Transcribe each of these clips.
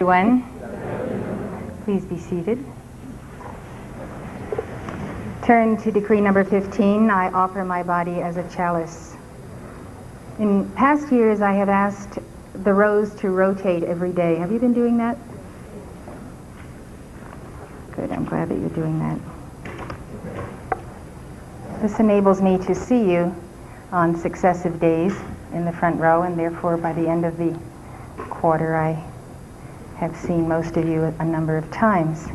Everyone, please be seated. Turn to decree number 15. I offer my body as a chalice. In past years, I have asked the rose to rotate every day. Have you been doing that? Good, I'm glad that you're doing that. This enables me to see you on successive days in the front row, and therefore by the end of the quarter I have seen most of you a number of times.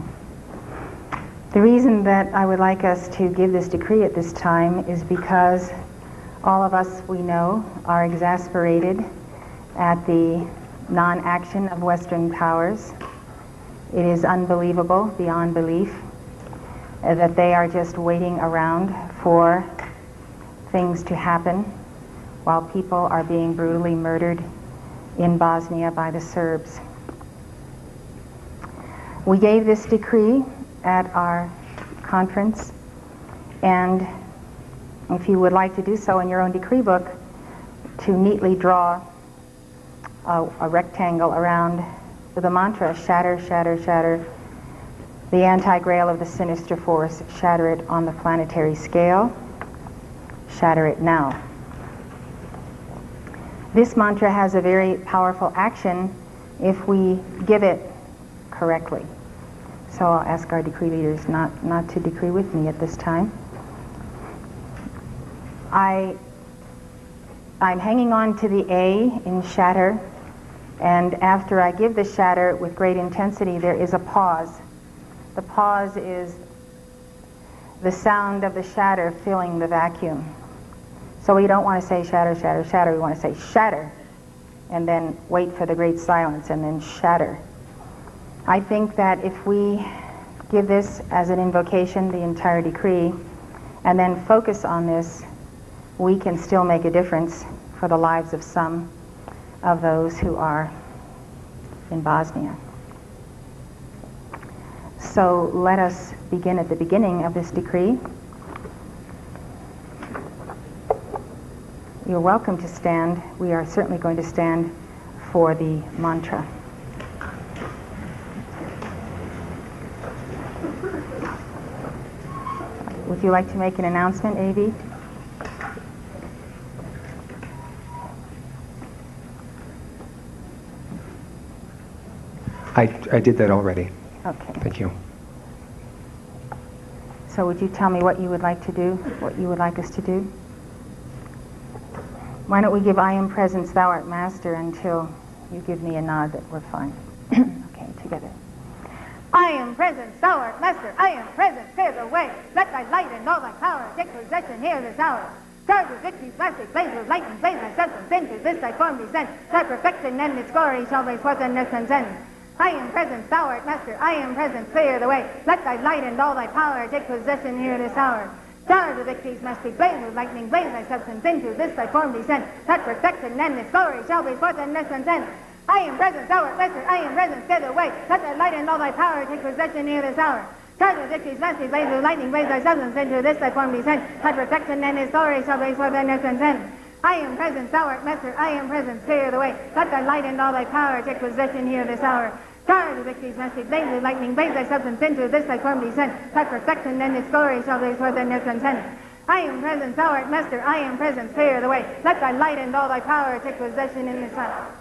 The reason that I would like us to give this decree at this time is because all of us, we know, are exasperated at the non-action of Western powers. It is unbelievable, beyond belief, that they are just waiting around for things to happen while people are being brutally murdered in Bosnia by the Serbs. We gave this decree at our conference, and if you would like to do so in your own decree book, to neatly draw a rectangle around the mantra, shatter, shatter, shatter, the anti-grail of the sinister force, shatter it on the planetary scale, shatter it now. This mantra has a very powerful action if we give it correctly. So I'll ask our decree leaders not to decree with me at this time. I'm hanging on to the A in shatter, and after I give the shatter with great intensity, there is a pause. The pause is the sound of the shatter filling the vacuum. So we don't want to say shatter, shatter, shatter. We want to say shatter, and then wait for the great silence, and then shatter. I think that if we give this as an invocation, the entire decree, and then focus on this, we can still make a difference for the lives of some of those who are in Bosnia. So let us begin at the beginning of this decree. You're welcome to stand. We are certainly going to stand for the mantra. Would you like to make an announcement, A.B.? I did that already. Okay. Thank you. So would you tell me what you would like to do, what you would like us to do? Why don't we give I am presence, thou art master, until you give me a nod that we're fine. Okay, together. I am presence, thou art master, I am presence, clear the way. Let thy light and all thy power take possession here this hour. Charge with victory's plastic blaze with lightning, blaze thy substance into this thy form descend. Thy perfection and its glory shall blaze forth and transcend. I am presence, thou art master, I am presence, clear the way. Let thy light and all thy power take possession here this hour. Charge with victory's majestic blaze with lightning, blaze thy substance into this thy form descend. That perfection and its glory shall blaze forth and transcend. I am presence, thou art master, I am presence, clear the way. Let thy light and all thy power take possession here this hour. Charge with victory's majestic blaze with lightning, blaze thy substance into this thy form descend. That perfection and its glory shall blaze forth and transcend. I am presence, thou art master, I am presence, clear the way. Let thy light and all thy power take possession here this hour. Charge with victory's majestic blaze with lightning, blaze thy substance into this thy form descend. Thy perfection and its glory shall blaze forth and transcend. I am presence, thou art master, I am presence, clear the way. Let thy light and all thy power take possession in this hour.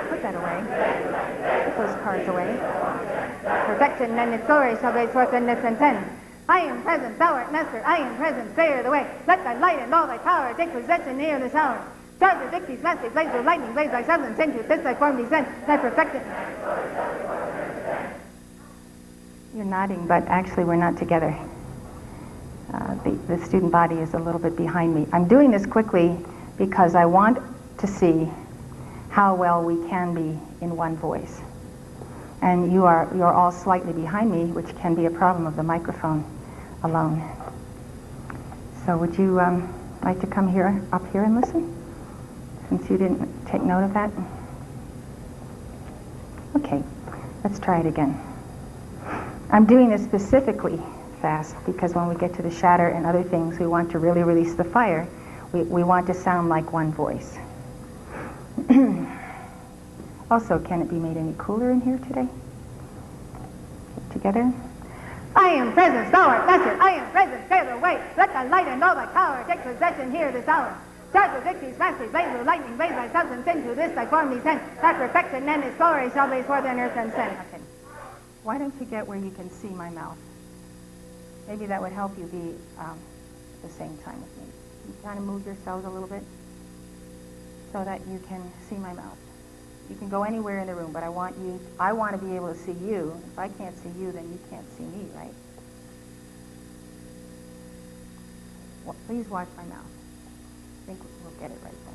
Put that away. Put those cards away. Perfection and its glory shall blaze forth and transcend. I am presence, thou art master, I am presence, clear the way. Let thy light and all thy power take possession here this hour. Charge with victory's majestic blaze with lightning, blaze thy substance into this thy form descend. Thy perfection. You're nodding, but actually we're not together. The student body is a little bit behind me. I'm doing this quickly because I want to see how well we can be in one voice. And you're all slightly behind me, which can be a problem of the microphone alone. So would you like to come up here and listen, since you didn't take note of that? Okay, let's try it again. I'm doing this specifically fast because when we get to the shatter and other things, we want to really release the fire. We want to sound like one voice. Also, can it be made any cooler in here today? Together? I am present, stalwart master. I am present, clear the way. Let thy light and all thy power take possession here this hour. Charge with victory's mastery, blaze with lightning, blaze thy substance into this thy form descend. That perfection and its glory shall blaze forth in earth and send. Okay. Why don't you get where you can see my mouth? Maybe that would help you be at the same time with me. You kind of move yourselves a little bit so that you can see my mouth. You can go anywhere in the room, but I want to be able to see you. If I can't see you, then you can't see me, right? Well, please watch my mouth. I think we'll get it right then.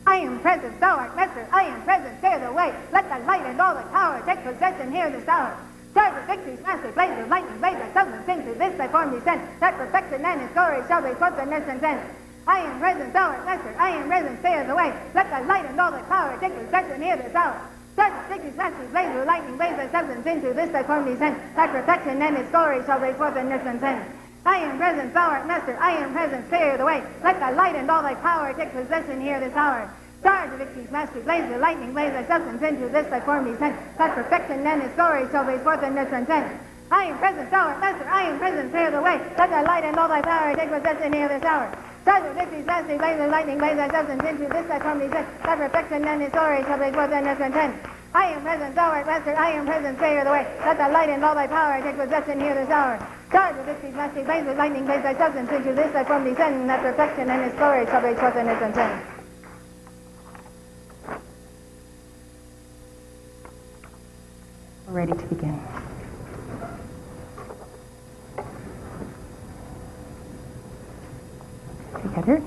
I am present, stalwart master. I am present, clear the way. Let the light and all the power take possession here this hour. Charge with victory's mastery, blaze with lightning, blaze thy substance into this thy form descend. That perfection and its glory shall blaze forth in earth and send. I am present, stalwart master. I am present, clear the way. Let the light and all the power take possession here this hour. Charge with victory's mastery, blaze with lightning, blaze thy substance into this thy form descend. That perfection and its glory shall blaze forth in earth and send. I am present, stalwart master. I am present, clear the way. Let thy light and all thy power take possession here this hour. Charge with victory's mastery, blaze with lightning, blaze thy substance into this thy form descend. That perfection and its glory shall blaze forth in earth and send. I am present, stalwart master. I am present, clear the way. Let thy light and all thy power take possession here this hour. Charge with victory's mastery, blaze with lightning, blaze thy substance into this thy form descend. That perfection and its glory shall blaze forth in earth and send. I am present, stalwart master. I am present, clear the way. Let thy light and all thy power take possession here this hour. Charge with victory's mastery, blaze with lightning, blaze thy substance into this thy form descend. That perfection and its glory shall blaze forth in earth and send. We're ready to begin. Together.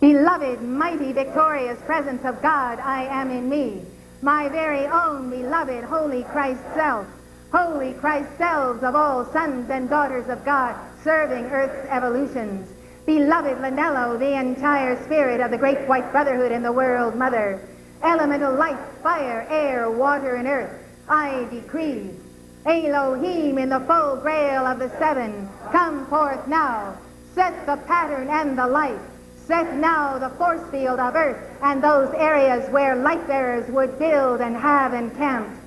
Beloved, mighty, victorious presence of God, I am in me. My very own beloved, holy Christ self. Holy Christ selves of all sons and daughters of God, serving earth's evolutions. Beloved Lanello, the entire spirit of the great white brotherhood in the world mother. Elemental light, fire, air, water, and earth, I decree. Elohim in the full grail of the seven, come forth now. Set the pattern and the light. Set now the force field of earth and those areas where light bearers would build and have encamped.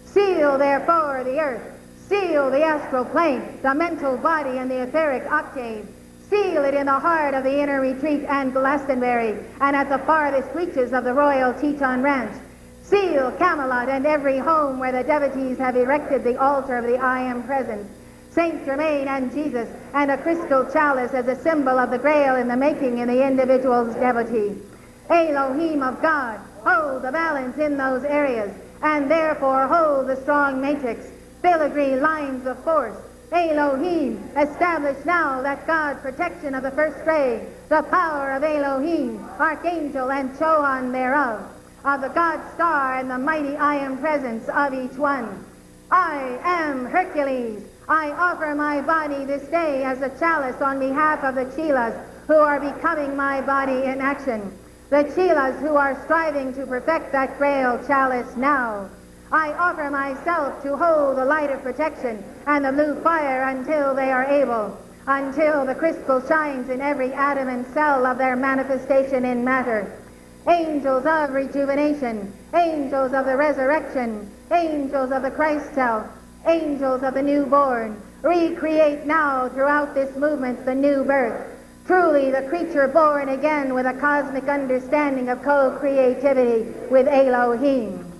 Seal therefore the earth. Seal the astral plane, the mental body, and the etheric octave. Seal it in the heart of the inner retreat and Glastonbury, and at the farthest reaches of the Royal Teton Ranch. Seal Camelot and every home where the devotees have erected the altar of the I Am Present. Saint Germain and Jesus, and a crystal chalice as a symbol of the Grail in the making in the individual's devotee. Elohim of God, hold the balance in those areas, and therefore hold the strong matrix, filigree lines of force. Elohim, establish now that God protection of the first ray, the power of Elohim, Archangel and Choan thereof, of the God star and the mighty I Am presence of each one. I am Hercules. I offer my body this day as a chalice on behalf of the Chelas who are becoming my body in action. The Chelas who are striving to perfect that Grail chalice now. I offer myself to hold the light of protection and the blue fire until they are able, until the crystal shines in every atom and cell of their manifestation in matter. Angels of rejuvenation, angels of the resurrection, angels of the Christ self, angels of the newborn, recreate now throughout this movement the new birth. Truly the creature born again with a cosmic understanding of co-creativity with Elohim.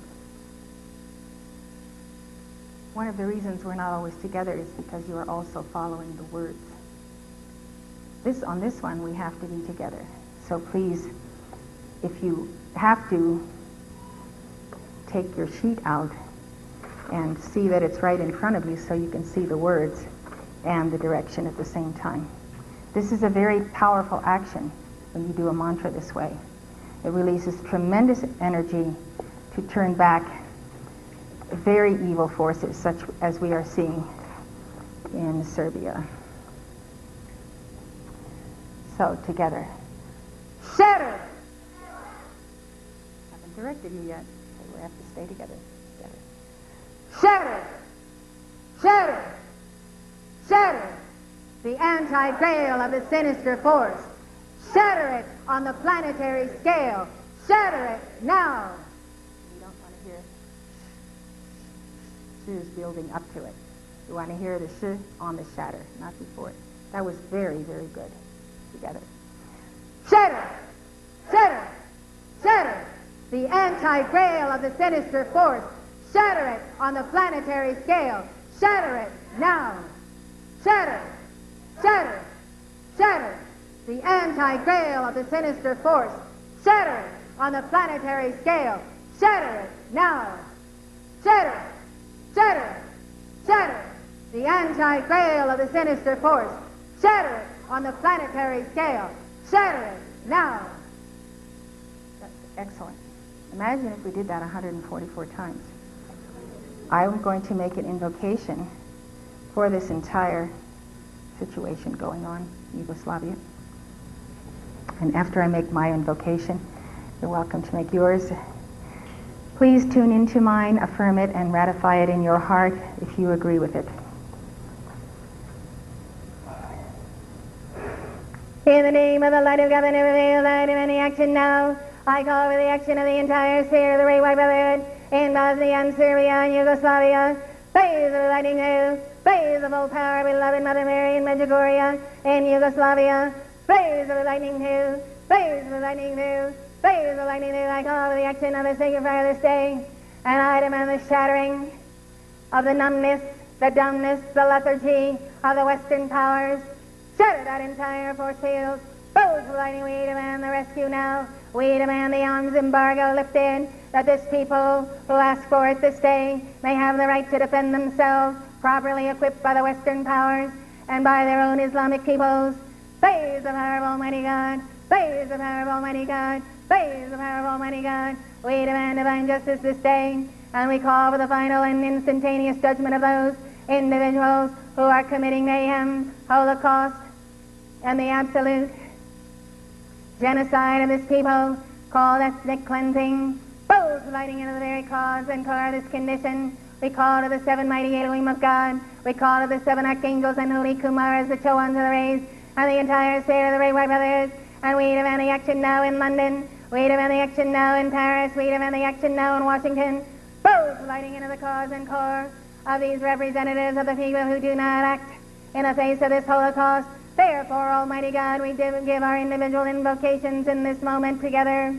One of the reasons we're not always together is because you are also following the words. On this one, we have to be together. So please, if you have to, take your sheet out and see that it's right in front of you so you can see the words and the direction at the same time. This is a very powerful action when you do a mantra this way. It releases tremendous energy to turn back very evil forces such as we are seeing in Serbia. So, together. Shatter! I haven't directed you yet, so we have to stay together. Shatter! Shatter! Shatter! The anti-grail of the sinister force. Shatter it on the planetary scale. Shatter it now. You don't want to hear sh's building up to it. You want to hear the sh on the shatter, not before it. That was very, very good together. Shatter, shatter, shatter. The anti-grail of the sinister force. Shatter it on the planetary scale. Shatter it now. Shatter, shatter, shatter. The anti-grail of the sinister force. Shatter it on the planetary scale. Shatter it now. Shatter, shatter, shatter. The anti-grail of the sinister force. Shatter it on the planetary scale. Shatter it now. That's excellent. Imagine if we did that 144 times. I'm going to make an invocation for this entire situation going on in Yugoslavia. And after I make my invocation, you're welcome to make yours. Please tune into mine, affirm it, and ratify it in your heart if you agree with it. In the name of the light of God that never fails, light of any action now, I call for the action of the entire sphere of the Ray White Brotherhood in Bosnia and Serbia and Yugoslavia. Blaze of the lightning hail, blaze of all power, beloved Mother Mary in Medjugorje in Yugoslavia. Blaze of the lightning hail, blaze of the lightning hail, blaze of the lightning hail. I call for the action of the sacred fire this day, and I demand the shattering of the numbness, the dumbness, the lethargy of the Western powers. Shatter that entire force field. Both lightning, we demand the rescue now. We demand the arms embargo lifted, that this people who ask for it this day may have the right to defend themselves, properly equipped by the Western powers and by their own Islamic peoples. Praise the power of Almighty God. Praise the power of Almighty God. Praise the power of Almighty God. We demand divine justice this day, and we call for the final and instantaneous judgment of those individuals who are committing mayhem, holocaust, and the absolute genocide of this people called ethnic cleansing, both lighting into the very cause and core of this condition. We call to the seven mighty Elohim of God. We call to the seven archangels and holy Kumars, the Choans of the rays, and the entire sphere of the Ray White Brothers. And we demand the action now in London. We demand the action now in Paris. We demand the action now in Washington, both lighting into the cause and core of these representatives of the people who do not act in the face of this Holocaust. Therefore, Almighty God, we give our individual invocations in this moment together.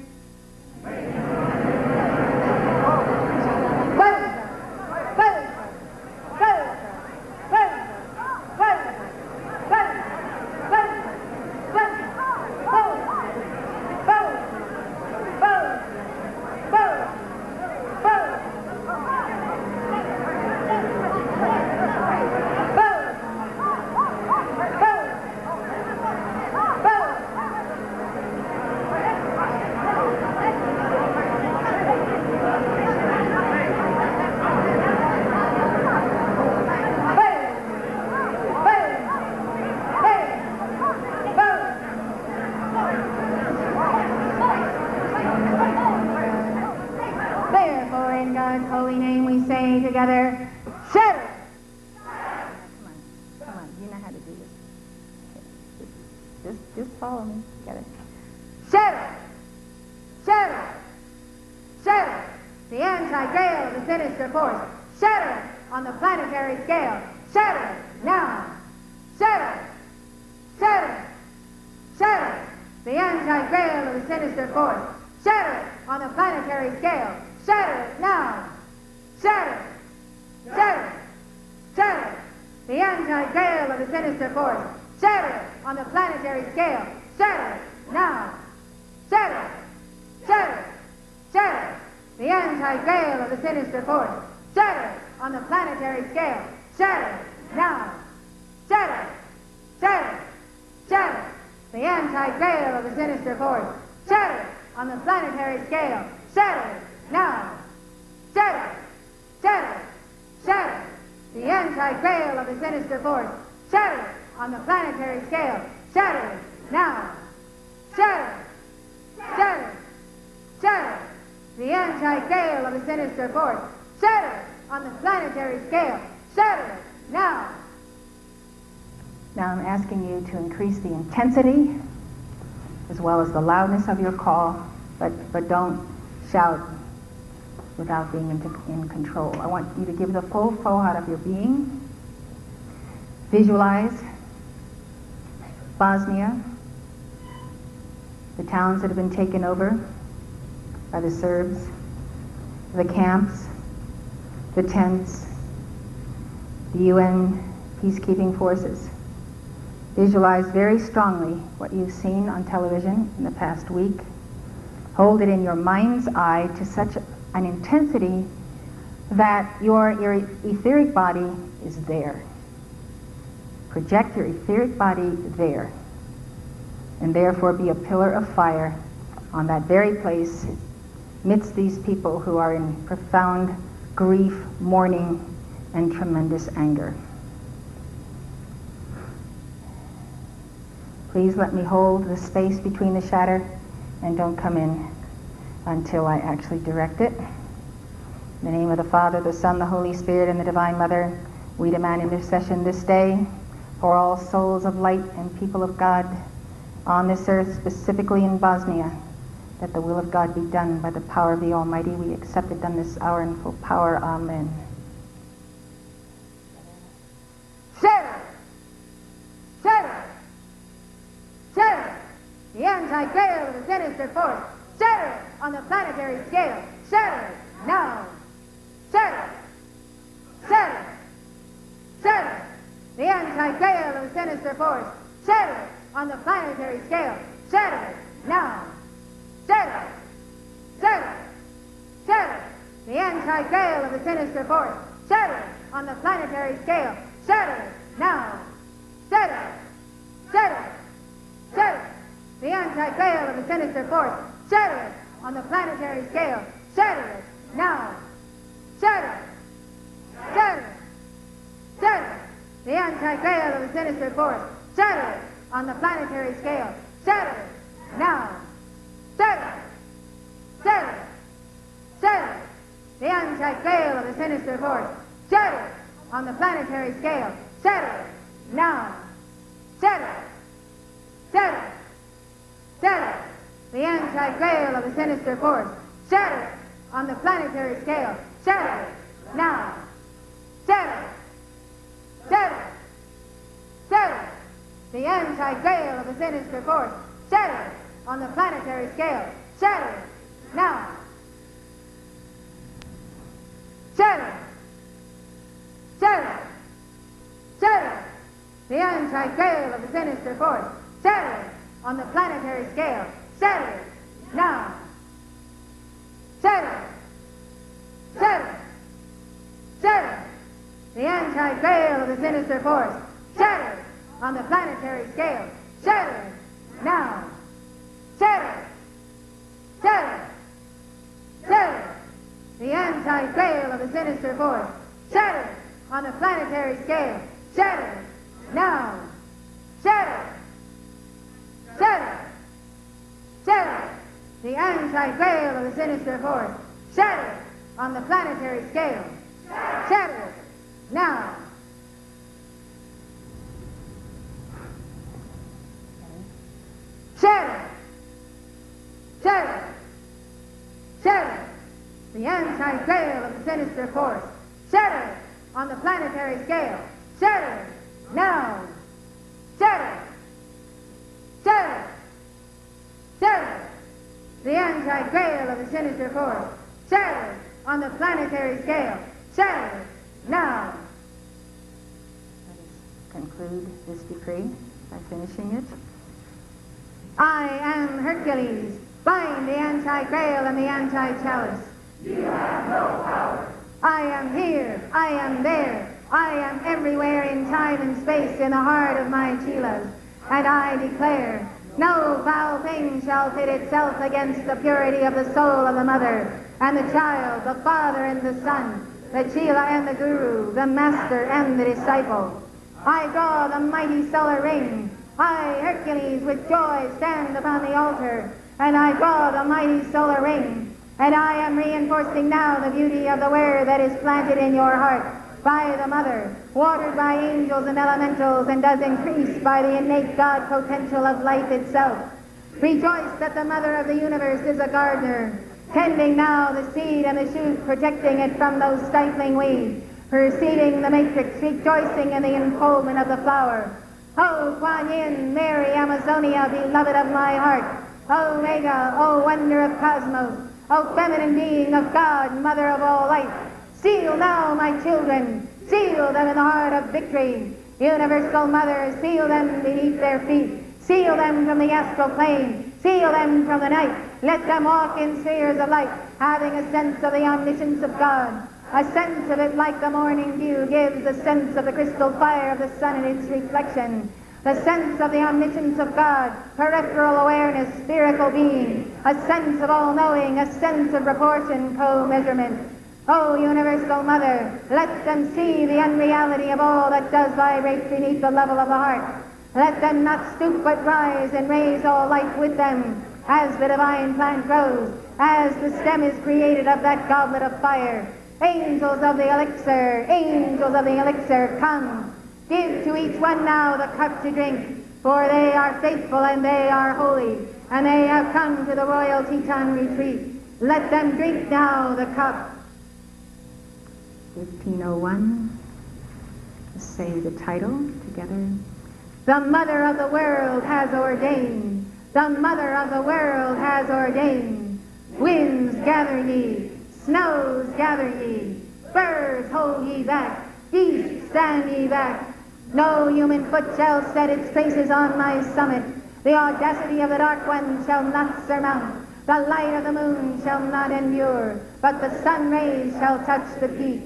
Together, shatter! Come on, you know how to do this. Just follow me together. Shatter! Shatter! Shatter! The anti-grail of the sinister force. Shatter on the planetary scale. Shatter now! Shatter! Shatter! Shatter! The anti-grail of the sinister force. Shatter on the planetary scale. Shatter now! Shatter! Shatter! Shatter! The anti-grail of the sinister force. Shatter on the planetary scale. Shatter now! Shatter! Shatter! Shatter! The anti-grail of the sinister force. Shatter on the planetary scale. Shatter now! Shatter! Shatter! Shatter! The anti-grail of the sinister force. Shatter on the planetary scale. Shatter now! Shatter! Shatter! Shatter! The anti-grail of the sinister force. Shatter on the planetary scale. Shatter now! Shatter! Shatter! Shatter! The anti-grail of the sinister force. Shatter on the planetary scale. Shatter now! Now I'm asking you to increase the intensity as well as the loudness of your call but don't shout without being in control. I want you to give the full flow out of your being. Visualize Bosnia, the towns that have been taken over by the Serbs, the camps, the tents, the UN peacekeeping forces. Visualize very strongly what you've seen on television in the past week. Hold it in your mind's eye to such an intensity that your etheric body is there. Project your etheric body there, and therefore be a pillar of fire on that very place amidst these people who are in profound grief, mourning, and tremendous anger. Please let me hold the space between the shatter and don't come in until I actually direct it. In the name of the Father, the Son, the Holy Spirit, and the Divine Mother, we demand intercession this day for all souls of light and people of God on this earth, specifically in Bosnia, that the will of God be done by the power of the Almighty. We accept it done this hour in full power. Amen. Shatter! Shatter! Shatter! The anti-grail of the sinister force. Shatter on the planetary scale. Shatter now. Shatter! Shatter! Shatter! The anti-grail of the sinister force. Shatter on the planetary scale. Shatter now. Shatter! Shatter! Shatter! The anti-grail of the sinister force. Shatter on the planetary scale. Shatter now. Shatter! Shatter! Shatter! The anti-grail of the sinister force. Shatter on the planetary scale. Shatter now. Shatter! Shatter! Shatter! The anti-grail of the sinister force. Shatter on the planetary scale. Shatter now. Shatter! Shatter! Shatter! The anti-grail of the sinister force. Shatter on the planetary scale. Shatter now. Shatter! Shatter! Shatter! The anti-grail of the sinister force. Shatter on the planetary scale. Shatter now. Shatter! Shatter! Shatter! The anti-grail of the sinister force. Shatter on the planetary scale. Shatter now. Shatter! Shatter! Shatter! The anti-grail of the sinister force. Shatter on the planetary scale. Shatter now. Shatter! Shatter! Shatter! The anti-grail of the sinister force. Shatter on the planetary scale. Shatter now. Shatter! Shatter! Shatter! The anti-grail of the sinister force. Shatter on the planetary scale. Shatter now. Shatter! Shatter! Shatter! The anti-grail of the sinister force. Shatter on the planetary scale. Shatter now. Shatter! Shatter! Shatter! The anti-grail of the sinister force. Shatter on the planetary scale. Shatter now. Shatter! Shatter! Shatter! The anti-grail of the sinister force. Shatter on the planetary scale. Shatter now. Let us conclude this decree by finishing it. I am Hercules. Bind the anti-grail and the anti-chalice. You have no power. I am here. I am there. I am everywhere in time and space in the heart of my chelas. And I declare, no foul thing shall pit itself against the purity of the soul of the mother, and the child, the father and the son, the chela and the guru, the master and the disciple. I draw the mighty solar ring. I, Hercules, with joy stand upon the altar, and I draw the mighty solar ring, and I am reinforcing now the beauty of the word that is planted in your heart by the mother, watered by angels and elementals, and does increase by the innate God potential of life itself. Rejoice that the Mother of the universe is a gardener, tending now the seed and the shoot, protecting it from those stifling weeds, preceding the matrix, rejoicing in the unfoldment of the flower. O Kuan Yin, Mary Amazonia, beloved of my heart, O Omega, O wonder of cosmos, O feminine being of God, mother of all life, seal now my children, seal them in the heart of victory. Universal Mother, seal them beneath their feet, seal them from the astral plane, seal them from the night. Let them walk in spheres of light, having a sense of the omniscience of God. A sense of it like the morning dew gives the sense of the crystal fire of the sun in its reflection. The sense of the omniscience of God, peripheral awareness, spherical being, a sense of all-knowing, a sense of proportion, co-measurement. O Universal Mother, let them see the unreality of all that does vibrate beneath the level of the heart. Let them not stoop but rise and raise all life with them, as the divine plant grows, as the stem is created of that goblet of fire. Angels of the elixir, come. Give to each one now the cup to drink, for they are faithful and they are holy, and they have come to the royal Teton retreat. Let them drink now the cup. 1501. Let's say the title together. The Mother of the world has ordained. The Mother of the world has ordained. Winds gather ye, snows gather ye, birds hold ye back, geese stand ye back. No human foot shall set its traces on my summit. The audacity of the Dark One shall not surmount. The light of the moon shall not endure, but the sun rays shall touch the peak.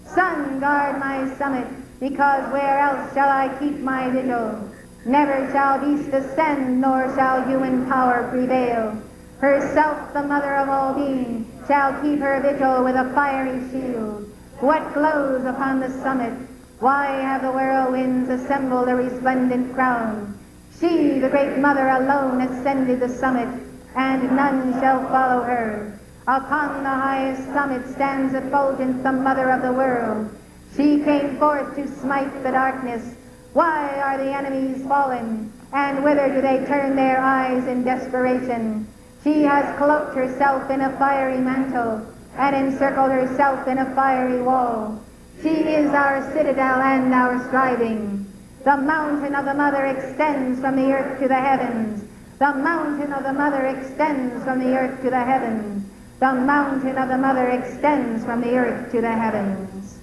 Sun, guard my summit, because where else shall I keep my vigil? Never shall beast ascend, nor shall human power prevail. Herself, the mother of all being, shall keep her vigil with a fiery shield. What glows upon the summit? Why have the whirlwinds assembled a resplendent crown? She, the great mother, alone ascended the summit, and none shall follow her. Upon the highest summit stands effulgent the mother of the world. She came forth to smite the darkness. Why are the enemies fallen? And whither do they turn their eyes in desperation? She has cloaked herself in a fiery mantle, and encircled herself in a fiery wall. She is our citadel and our striving. The mountain of the mother extends from the earth to the heavens. The mountain of the mother extends from the earth to the heavens. The mountain of the mother extends from the earth to the heavens.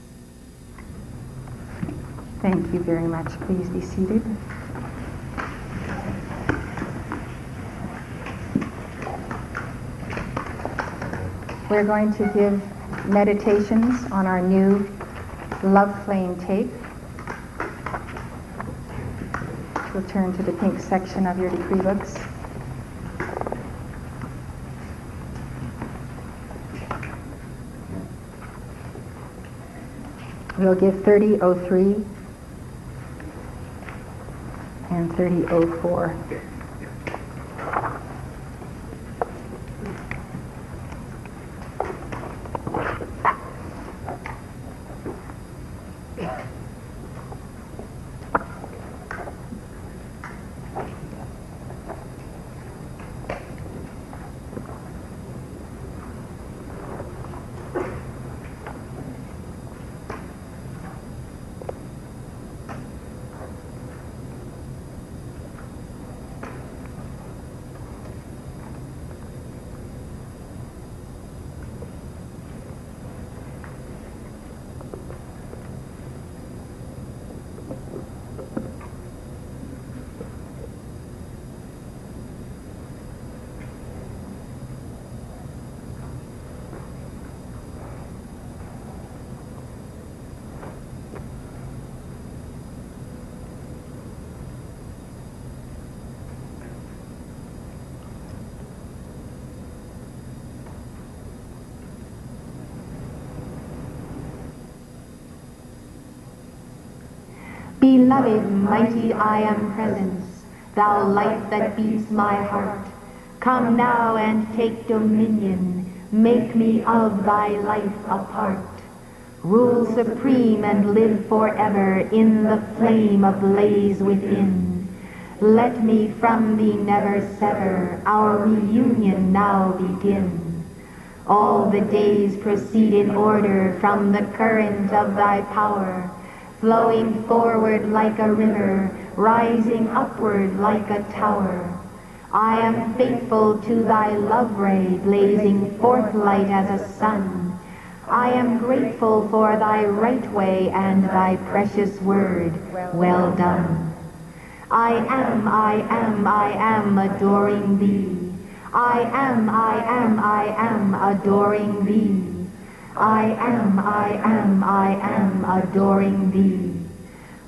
Thank you very much. Please be seated. We're going to give meditations on our new Love Flame tape. We'll turn to the pink section of your decree books. We'll give 3003 and 3004. Beloved, mighty I am presence, thou light that beats my heart. Come now and take dominion, make me of thy life a part. Rule supreme and live forever in the flame ablaze within. Let me from thee never sever, our reunion now begin. All the days proceed in order from the current of thy power, flowing forward like a river, rising upward like a tower. I am faithful to thy love ray, blazing forth light as a sun. I am grateful for thy right way and thy precious word, well done. I am adoring thee. I am adoring thee. I am adoring thee.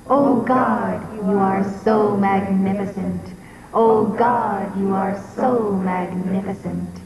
O God, you are so magnificent. O God, you are so magnificent.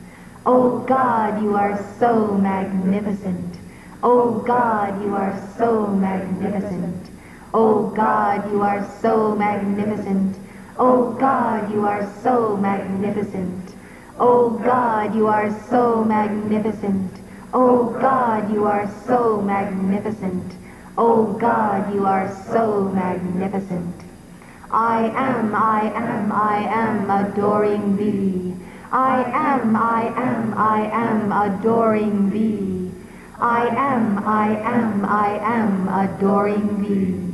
O God, you are so magnificent. O God, you are so magnificent. O God, you are so magnificent. O God, you are so magnificent. O God, you are so magnificent. O God, you are so magnificent. O God, you are so magnificent. I am adoring thee. I am adoring thee. I am adoring thee.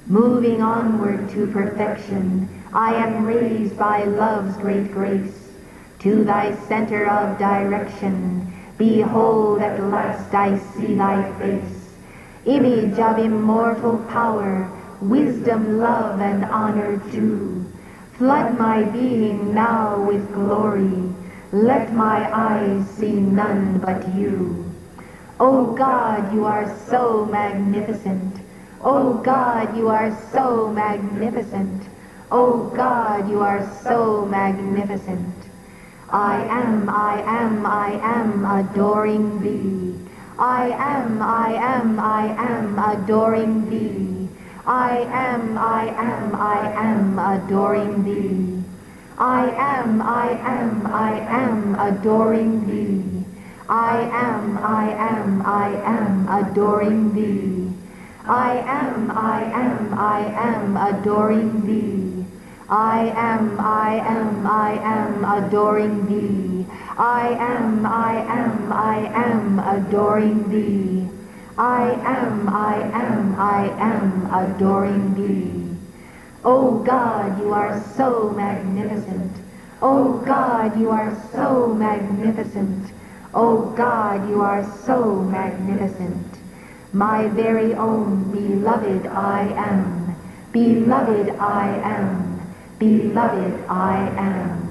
Moving onward to perfection, I am raised by love's great grace. To thy center of direction, behold at last I see thy face. Image of immortal power, wisdom, love, and honor too. Flood my being now with glory. Let my eyes see none but you. O God, you are so magnificent. O God, you are so magnificent. O God, you are so magnificent. I am adoring thee. I am adoring thee. I am adoring thee. I am adoring thee. I am adoring thee. I am adoring thee. I am adoring thee. I am adoring thee. I am adoring thee. O God, you are so magnificent. O God, you are so magnificent. O God, you are so magnificent. My very own beloved I am. Beloved I am. Beloved I am.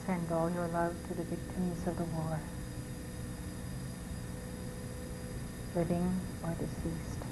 Send all your love to the victims of the war, living or deceased.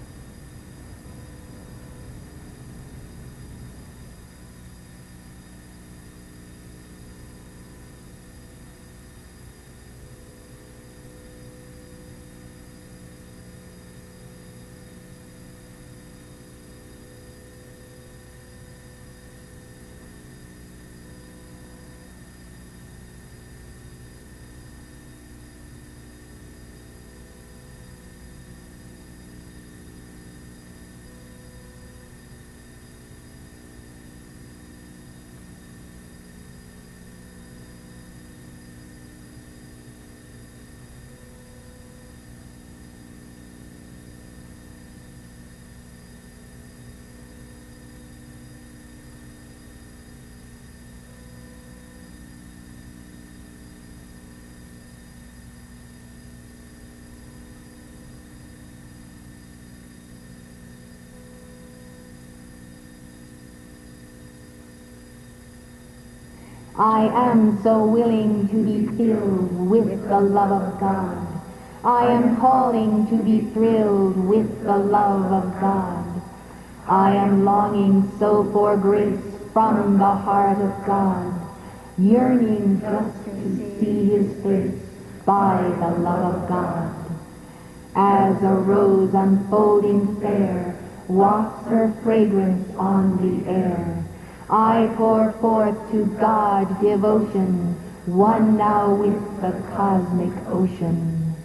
I am so willing to be filled with the love of God. I am calling to be thrilled with the love of God. I am longing so for grace from the heart of God, yearning just to see his face by the love of God. As a rose unfolding fair wafts her fragrance on the air, I pour forth to God devotion, one now with the cosmic ocean.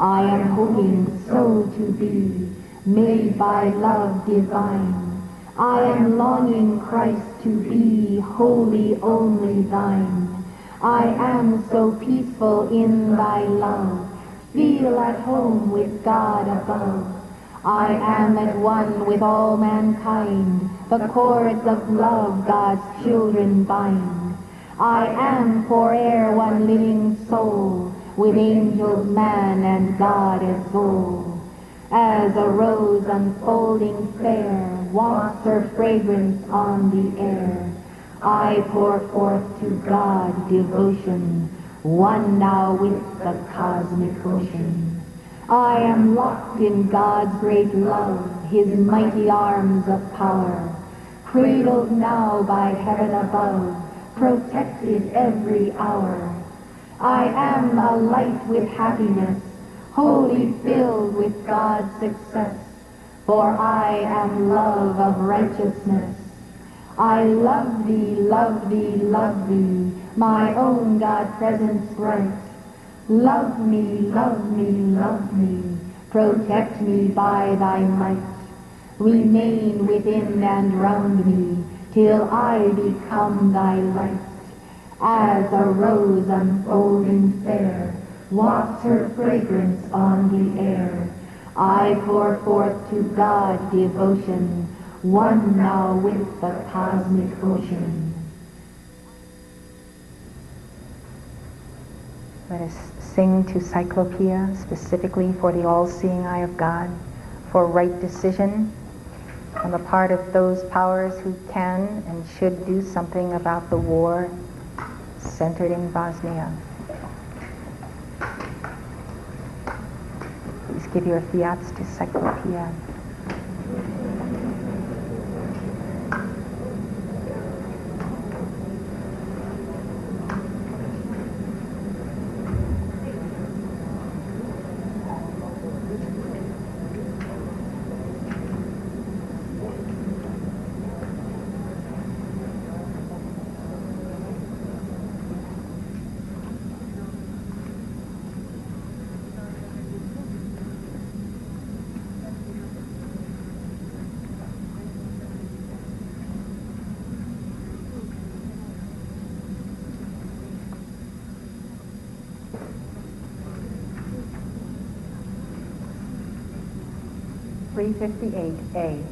I am hoping so to be made by love divine. I am longing, Christ, to be wholly only thine. I am so peaceful in thy love, feel at home with God above. I am at one with all mankind, the cords of love God's children bind. I am for e'er one living soul, with angels, man, and God as goal. As a rose unfolding fair wafts her fragrance on the air, I pour forth to God devotion, one now with the cosmic ocean. I am locked in God's great love, his mighty arms of power, cradled now by heaven above, protected every hour. I am a light with happiness, wholly filled with God's success, for I am love of righteousness. I love thee, love thee, love thee, my own God presence bright. Love me, love me, love me, protect me by thy might. Remain within and round me, till I become thy light. As a rose unfolding fair wafts her fragrance on the air, I pour forth to God devotion, one now with the cosmic ocean. Let us sing to Cyclopea, specifically for the all-seeing eye of God, for right decision on the part of those powers who can and should do something about the war centered in Bosnia. Please give your fiats to Cyclopea. A.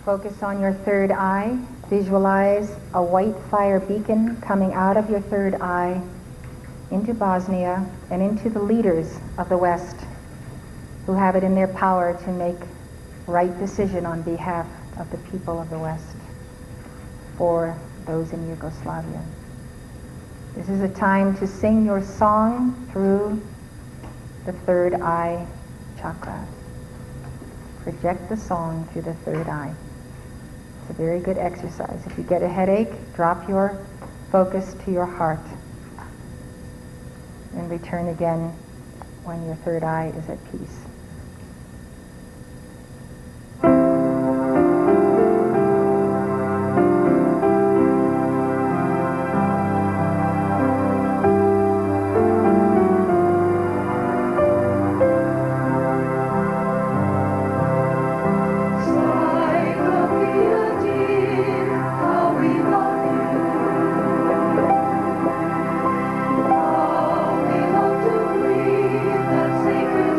Focus on your third eye. Visualize a white fire beacon coming out of your third eye into Bosnia and into the leaders of the West who have it in their power to make right decision on behalf of the people of the West, for those in Yugoslavia. This is a time to sing your song through the third eye chakra. Project the song through the third eye. It's a very good exercise. If you get a headache, drop your focus to your heart and return again when your third eye is at peace. Sacred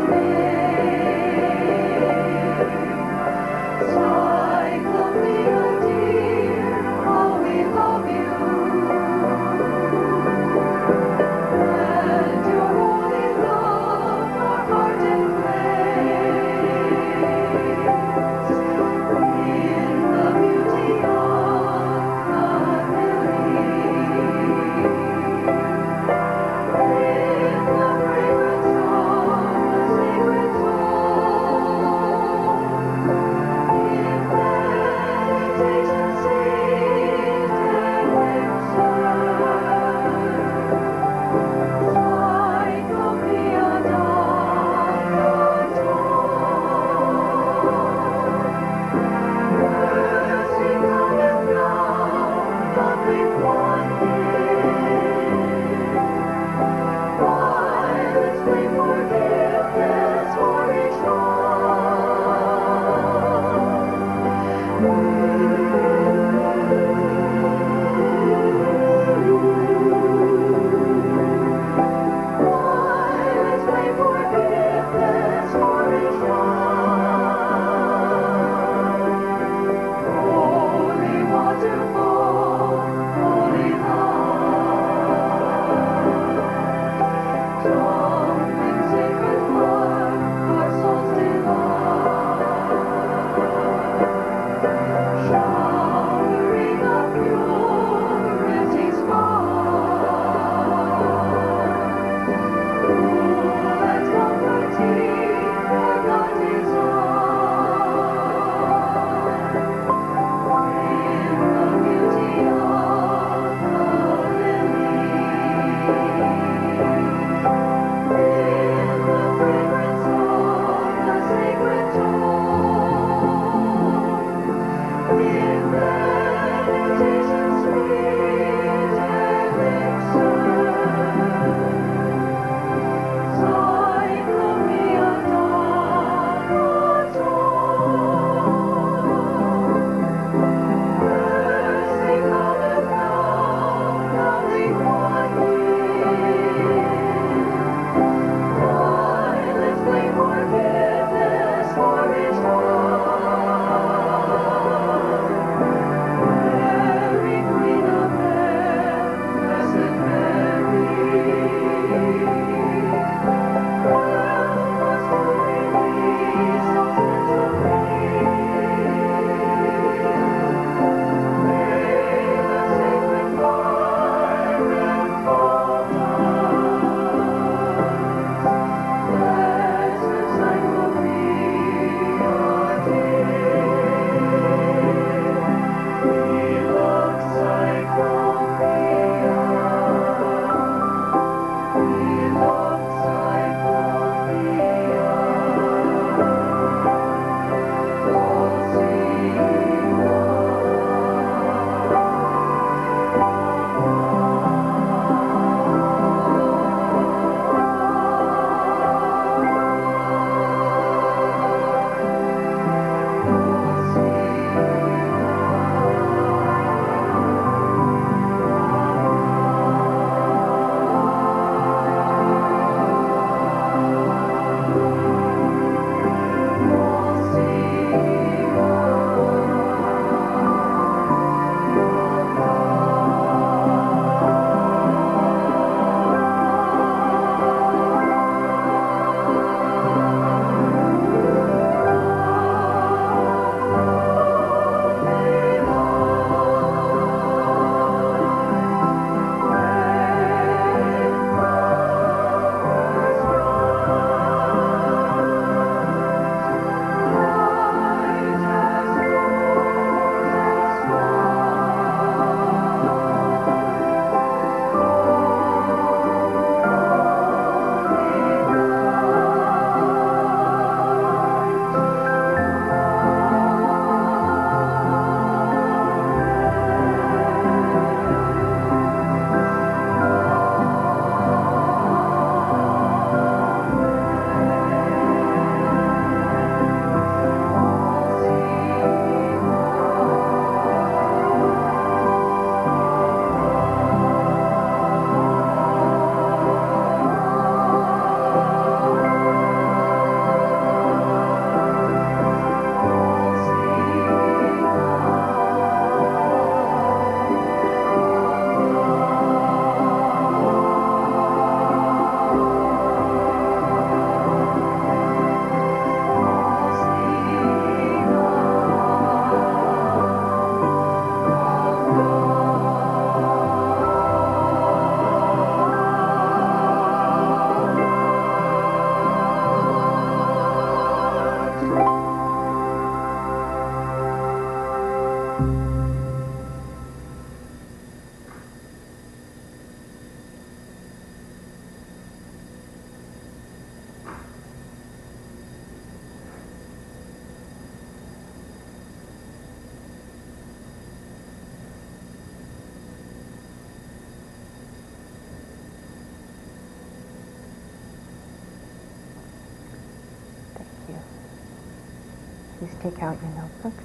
please take out your notebooks.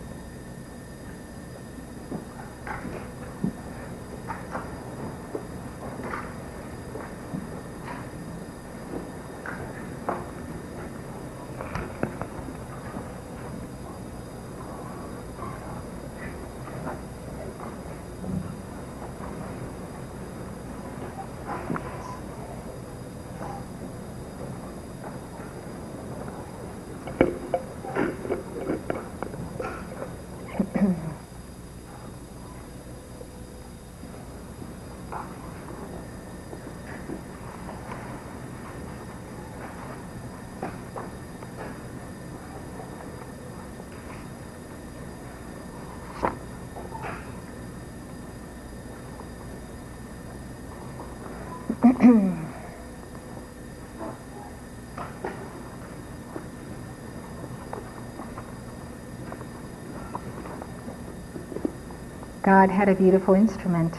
God had a beautiful instrument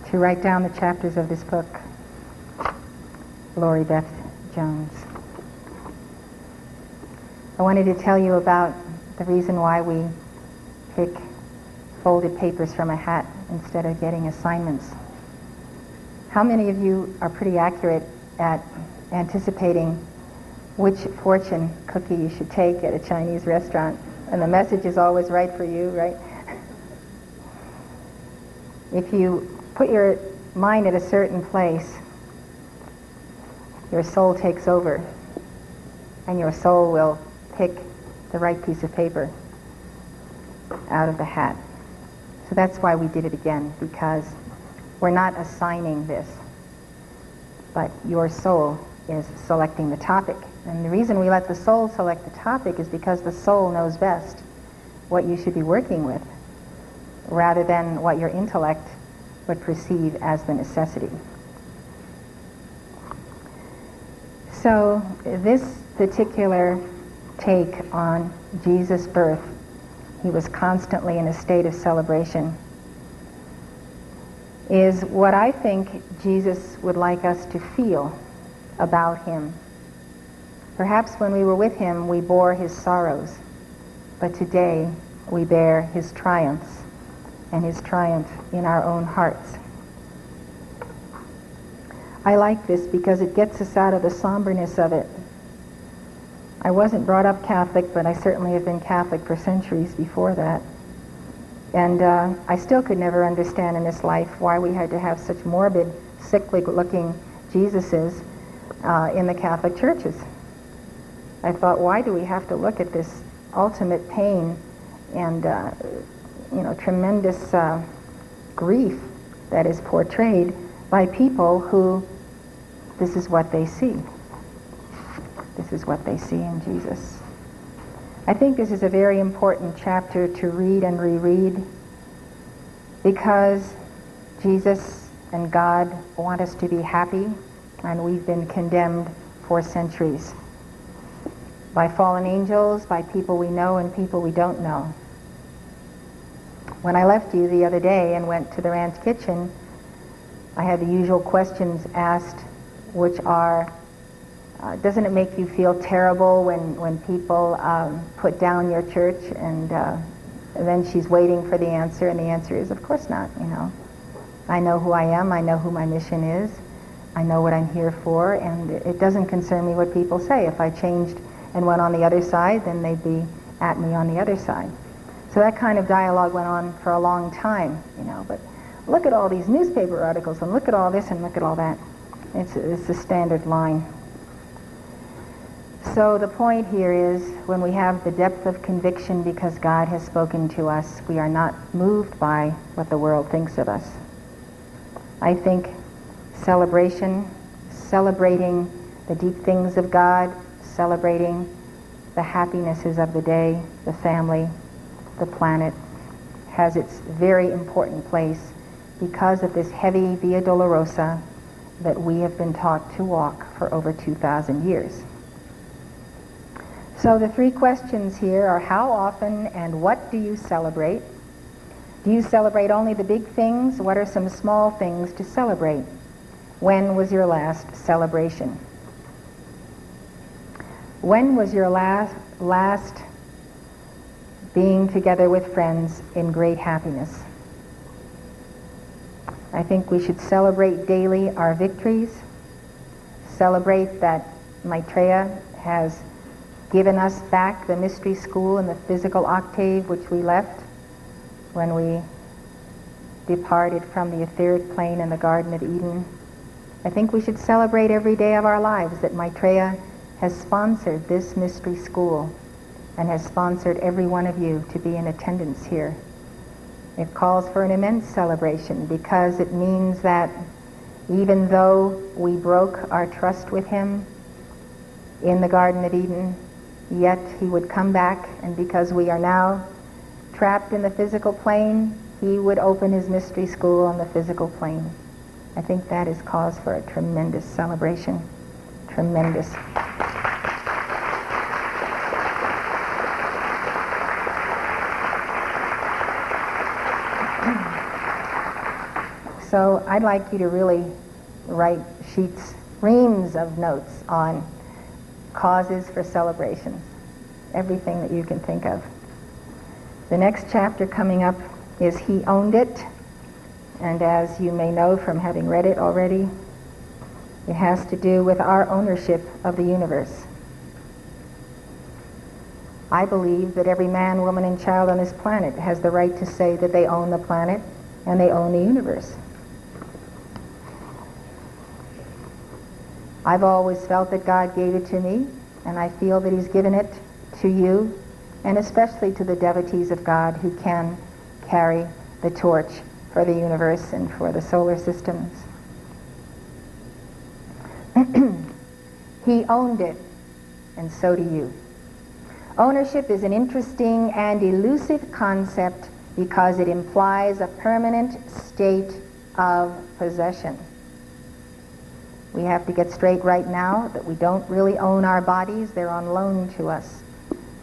to write down the chapters of this book. Lori Beth Jones. I wanted to tell you about the reason why we pick folded papers from a hat instead of getting assignments. How many of you are pretty accurate at anticipating which fortune cookie you should take at a Chinese restaurant? And the message is always right for you, right? If you put your mind at a certain place, your soul takes over, and your soul will pick the right piece of paper out of the hat. So that's why we did it again, because we're not assigning this, but your soul is selecting the topic. And the reason we let the soul select the topic is because the soul knows best what you should be working with, rather than what your intellect would perceive as the necessity. So this particular take on Jesus' birth, he was constantly in a state of celebration, is what I think Jesus would like us to feel about him. Perhaps when we were with him, we bore his sorrows, but today we bear his triumphs, and his triumph in our own hearts. I like this because it gets us out of the somberness of it. I wasn't brought up Catholic, but I certainly have been Catholic for centuries before that. And I still could never understand in this life why we had to have such morbid, sickly-looking Jesuses in the Catholic churches. I thought, why do we have to look at this ultimate pain and tremendous grief that is portrayed by people who this is what they see. This is what they see in Jesus. I think this is a very important chapter to read and reread, because Jesus and God want us to be happy, and we've been condemned for centuries by fallen angels, by people we know and people we don't know. When I left you the other day and went to the ranch kitchen, I had the usual questions asked, which are, doesn't it make you feel terrible when people put down your church? And then she's waiting for the answer, and the answer is, of course not, I know who I am, I know who my mission is, I know what I'm here for, and it doesn't concern me what people say. If I changed and went on the other side, then they'd be at me on the other side. So that kind of dialogue went on for a long time, but look at all these newspaper articles, and look at all this, and look at all that. It's a standard line. So the point here is, when we have the depth of conviction because God has spoken to us, we are not moved by what the world thinks of us. I think celebrating the deep things of God, celebrating the happinesses of the day, the family, the planet, has its very important place because of this heavy Via Dolorosa that we have been taught to walk for over 2,000 years. So the three questions here are, how often and what do you celebrate? Do you celebrate only the big things? What are some small things to celebrate? When was your last celebration? When was your last being together with friends in great happiness. I think we should celebrate daily our victories, celebrate that Maitreya has given us back the mystery school and the physical octave which we left when we departed from the etheric plane in the Garden of Eden. I think we should celebrate every day of our lives that Maitreya has sponsored this mystery school and has sponsored every one of you to be in attendance here. It calls for an immense celebration because it means that even though we broke our trust with him in the Garden of Eden, yet he would come back, and because we are now trapped in the physical plane, he would open his mystery school on the physical plane. I think that is cause for a tremendous celebration. Tremendous. So I'd like you to really write sheets, reams of notes on causes for celebrations, everything that you can think of. The next chapter coming up is He Owned It, and as you may know from having read it already, it has to do with our ownership of the universe. I believe that every man, woman, and child on this planet has the right to say that they own the planet and they own the universe. I've always felt that God gave it to me, and I feel that he's given it to you, and especially to the devotees of God who can carry the torch for the universe and for the solar systems. He owned it, and so do you. Ownership is an interesting and elusive concept because it implies a permanent state of possession. We have to get straight right now that we don't really own our bodies. They're on loan to us.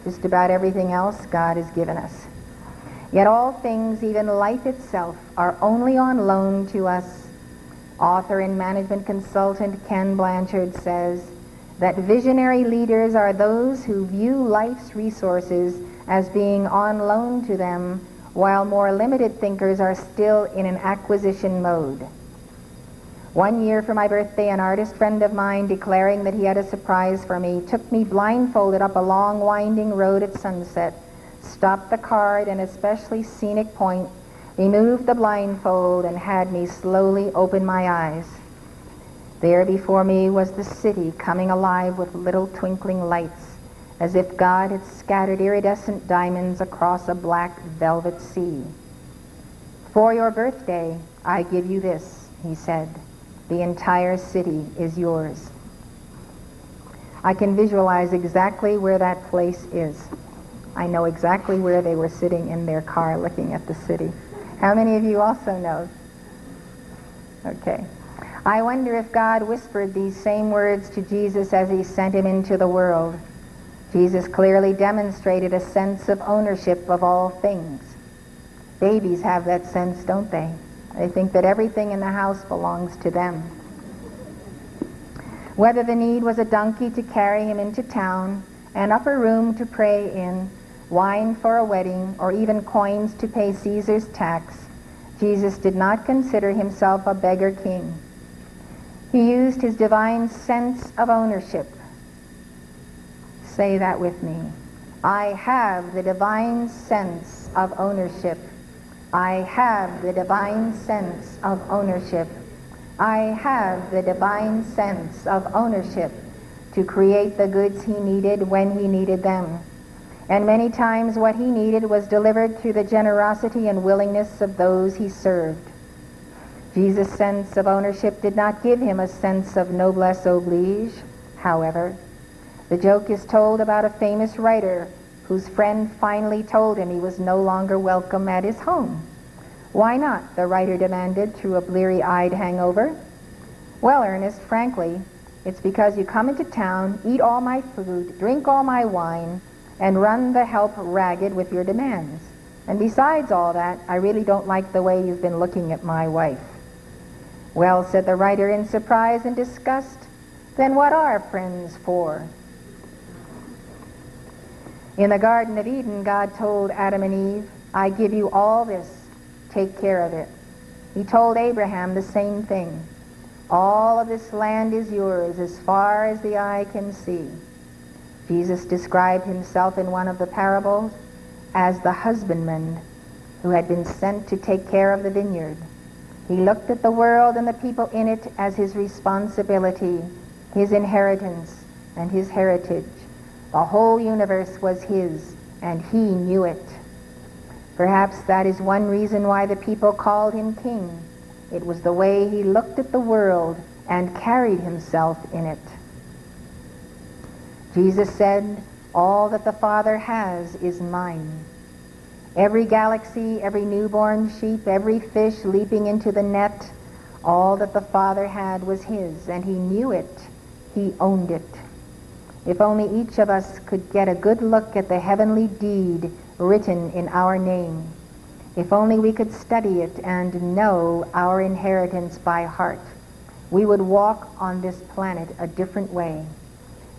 Just about everything else God has given us. Yet all things, even life itself, are only on loan to us. Author and management consultant Ken Blanchard says that visionary leaders are those who view life's resources as being on loan to them, while more limited thinkers are still in an acquisition mode. One year for my birthday, an artist friend of mine, declaring that he had a surprise for me, took me blindfolded up a long winding road at sunset, stopped the car at an especially scenic point, removed the blindfold, and had me slowly open my eyes. There before me was the city coming alive with little twinkling lights, as if God had scattered iridescent diamonds across a black velvet sea. For your birthday, I give you this, he said. The entire city is yours. I can visualize exactly where that place is. I know exactly where they were sitting in their car looking at the city. How many of you also know? Okay. I wonder if God whispered these same words to Jesus as he sent him into the world. Jesus clearly demonstrated a sense of ownership of all things. Babies have that sense, don't they? They think that everything in the house belongs to them. Whether the need was a donkey to carry him into town, an upper room to pray in, wine for a wedding, or even coins to pay Caesar's tax, Jesus did not consider himself a beggar king. He used his divine sense of ownership. Say that with me. I have the divine sense of ownership. I have the divine sense of ownership. I have the divine sense of ownership to create the goods he needed when he needed them. And many times what he needed was delivered through the generosity and willingness of those he served. Jesus' sense of ownership did not give him a sense of noblesse oblige, however. The joke is told about a famous writer whose friend finally told him he was no longer welcome at his home. Why not? The writer demanded through a bleary-eyed hangover. Well, Ernest, frankly, it's because you come into town, eat all my food, drink all my wine, and run the help ragged with your demands. And besides all that, I really don't like the way you've been looking at my wife. Well, said the writer in surprise and disgust, then what are friends for? In the Garden of Eden, God told Adam and Eve, I give you all this. Take care of it. He told Abraham the same thing. All of this land is yours as far as the eye can see. Jesus described himself in one of the parables as the husbandman who had been sent to take care of the vineyard. He looked at the world and the people in it as his responsibility, his inheritance, and his heritage. The whole universe was his, and he knew it. Perhaps that is one reason why the people called him king. It was the way he looked at the world and carried himself in it. Jesus said, all that the Father has is mine. Every galaxy, every newborn sheep, every fish leaping into the net, all that the Father had was his, and he knew it. He owned it. If only each of us could get a good look at the heavenly deed written in our name. If only we could study it and know our inheritance by heart, we would walk on this planet a different way,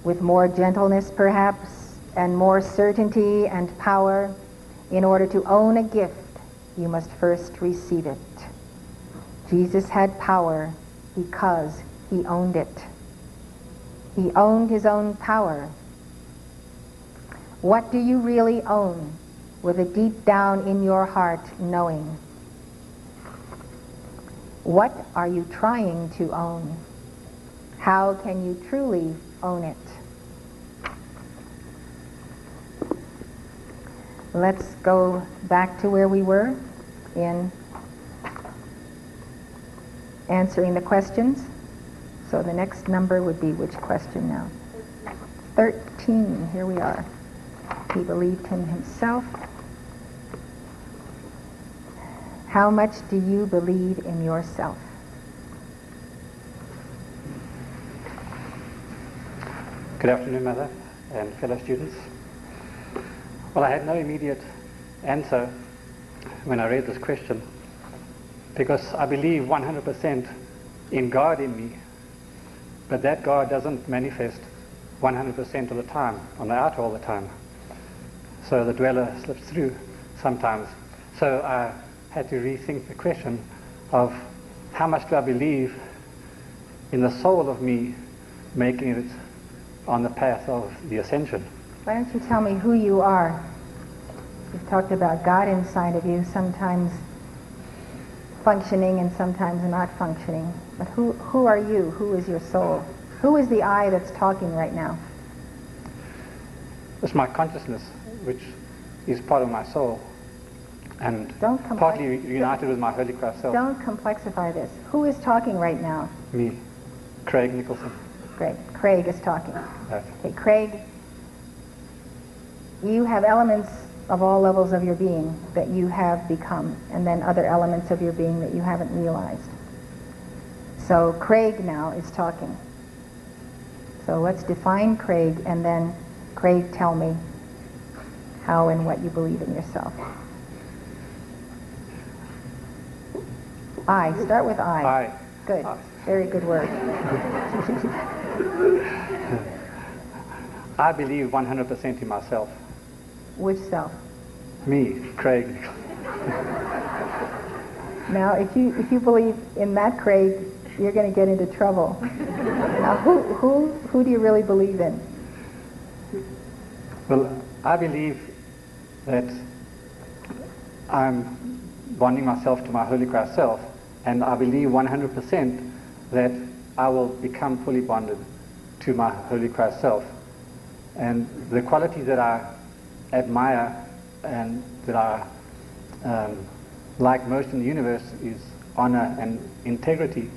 with more gentleness perhaps, and more certainty and power. In order to own a gift, you must first receive it. Jesus had power because he owned it. He owned his own power. What do you really own, with a deep down in your heart knowing? What are you trying to own? How can you truly own it? Let's go back to where we were in answering the questions. So the next number would be which question now? 13. Here we are. He believed in himself. How much do you believe in yourself? Good afternoon, Mother and fellow students. Well, I had no immediate answer when I read this question, because I believe 100% in God in me, but that God doesn't manifest 100% of the time, on the outer all the time. So the dweller slips through sometimes. So I had to rethink the question of how much do I believe in the soul of me making it on the path of the ascension. Why don't you tell me who you are? You've talked about God inside of you, sometimes functioning and sometimes not functioning. But who are you? Who is your soul? Who is the I that's talking right now? It's my consciousness, which is part of my soul, and partly united with my Holy Christ self. Don't complexify this. Who is talking right now? Me, Craig Nicholson. Great. Craig is talking. Right. Okay, Craig, you have elements of all levels of your being that you have become, and then other elements of your being that you haven't realized. So Craig now is talking. So let's define Craig, and then Craig, tell me how and what you believe in yourself. I. Start with I. Good. Very good word. I believe 100% in myself. Which self? Me, Craig. Now, if you believe in that Craig, you're going to get into trouble. Now, who do you really believe in? Well, I believe that I'm bonding myself to my Holy Christ self, and I believe 100% that I will become fully bonded to my Holy Christ self. And the qualities that I admire and that I like most in the universe is honor and integrity.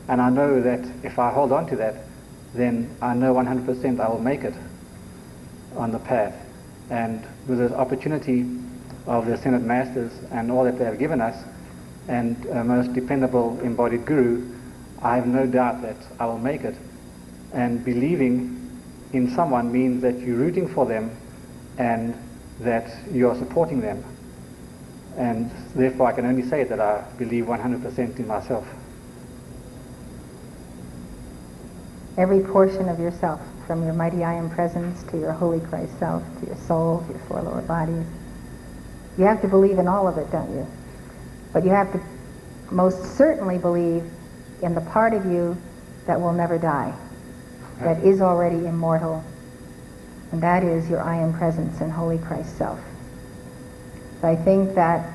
And I know that if I hold on to that, then I know 100% I will make it on the path. And with the opportunity of the Ascended Masters and all that they have given us, and a most dependable embodied guru, I have no doubt that I will make it. And believing in someone means that you're rooting for them and that you're supporting them. And therefore I can only say that I believe 100% in myself. Every portion of yourself, from your mighty I Am Presence to your Holy Christ Self, to your soul, to your four lower bodies. You have to believe in all of it, don't you? But you have to most certainly believe in the part of you that will never die, that is already immortal, and that is your I Am Presence and Holy Christ Self. So I think that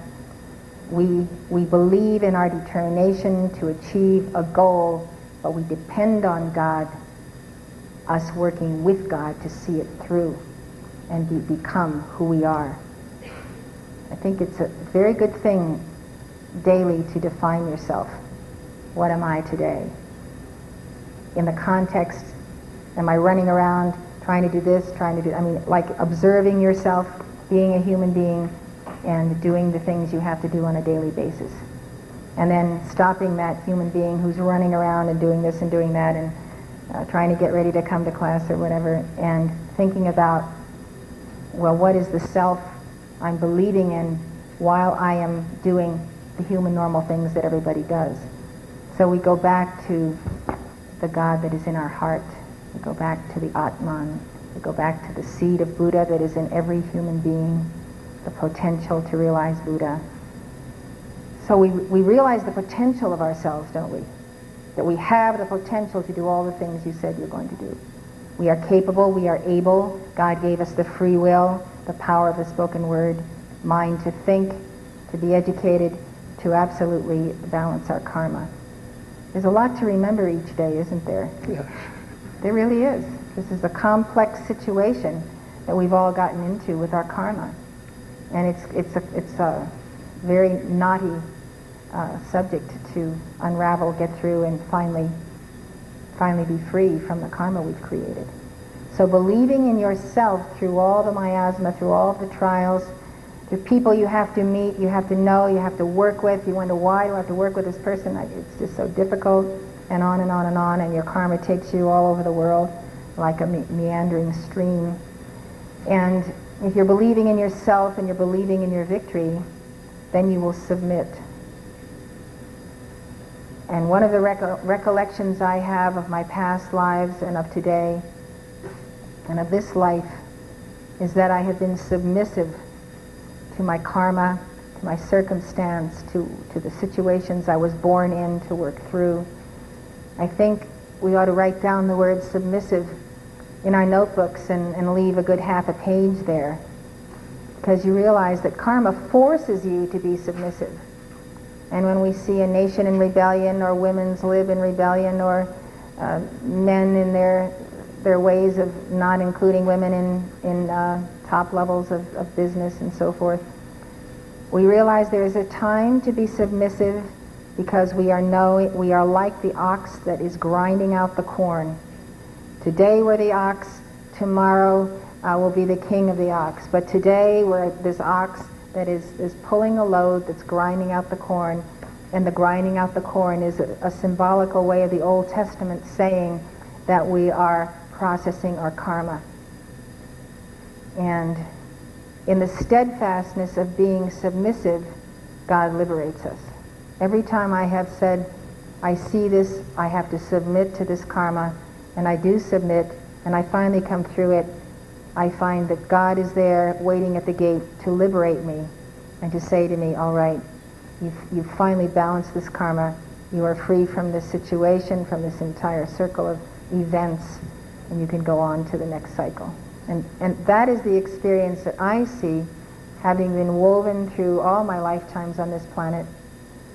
we believe in our determination to achieve a goal, but we depend on God, us working with God to see it through and become who we are. I think it's a very good thing daily to define yourself. What am I today? In the context, am I running around trying to do this, like observing yourself, being a human being, and doing the things you have to do on a daily basis. And then stopping that human being who's running around and doing this and doing that and trying to get ready to come to class or whatever, and thinking about, well, what is the self I'm believing in while I am doing the human normal things that everybody does. So we go back to the God that is in our heart. We go back to the Atman. We go back to the seed of Buddha that is in every human being, the potential to realize Buddha. So we realize the potential of ourselves, don't we? That we have the potential to do all the things you said you're going to do. We are capable, we are able. God gave us the free will, the power of the spoken word, mind to think, to be educated, to absolutely balance our karma. There's a lot to remember each day, isn't there? Yeah. There really is. This is a complex situation that we've all gotten into with our karma. And it's a very knotty subject to unravel, get through, and finally be free from the karma we've created. So believing in yourself through all the miasma, through all the trials, through people you have to meet, you have to know, you have to work with, you wonder why you have to work with this person, it's just so difficult, and on and on and on, and your karma takes you all over the world like a meandering stream. And if you're believing in yourself and you're believing in your victory, then you will submit. And one of the recollections I have of my past lives and of today and of this life is that I have been submissive to my karma, to my circumstance, to the situations I was born in to work through. I think we ought to write down the word submissive in our notebooks and leave a good half a page there, because you realize that karma forces you to be submissive. And when we see a nation in rebellion, or women's live in rebellion, or men in their ways of not including women in top levels of business and so forth, we realize there is a time to be submissive, because we are like the ox that is grinding out the corn. Today we're the ox, tomorrow will be the king of the ox. But today we're this ox that is pulling a load that's grinding out the corn, and the grinding out the corn is a symbolical way of the Old Testament saying that we are processing our karma. And in the steadfastness of being submissive, God liberates us. Every time I have said, I see this, I have to submit to this karma, and I do submit, and I finally come through it, I find that God is there waiting at the gate to liberate me and to say to me, all right, you've finally balanced this karma, you are free from this situation, from this entire circle of events, and you can go on to the next cycle. And that is the experience that I see, having been woven through all my lifetimes on this planet,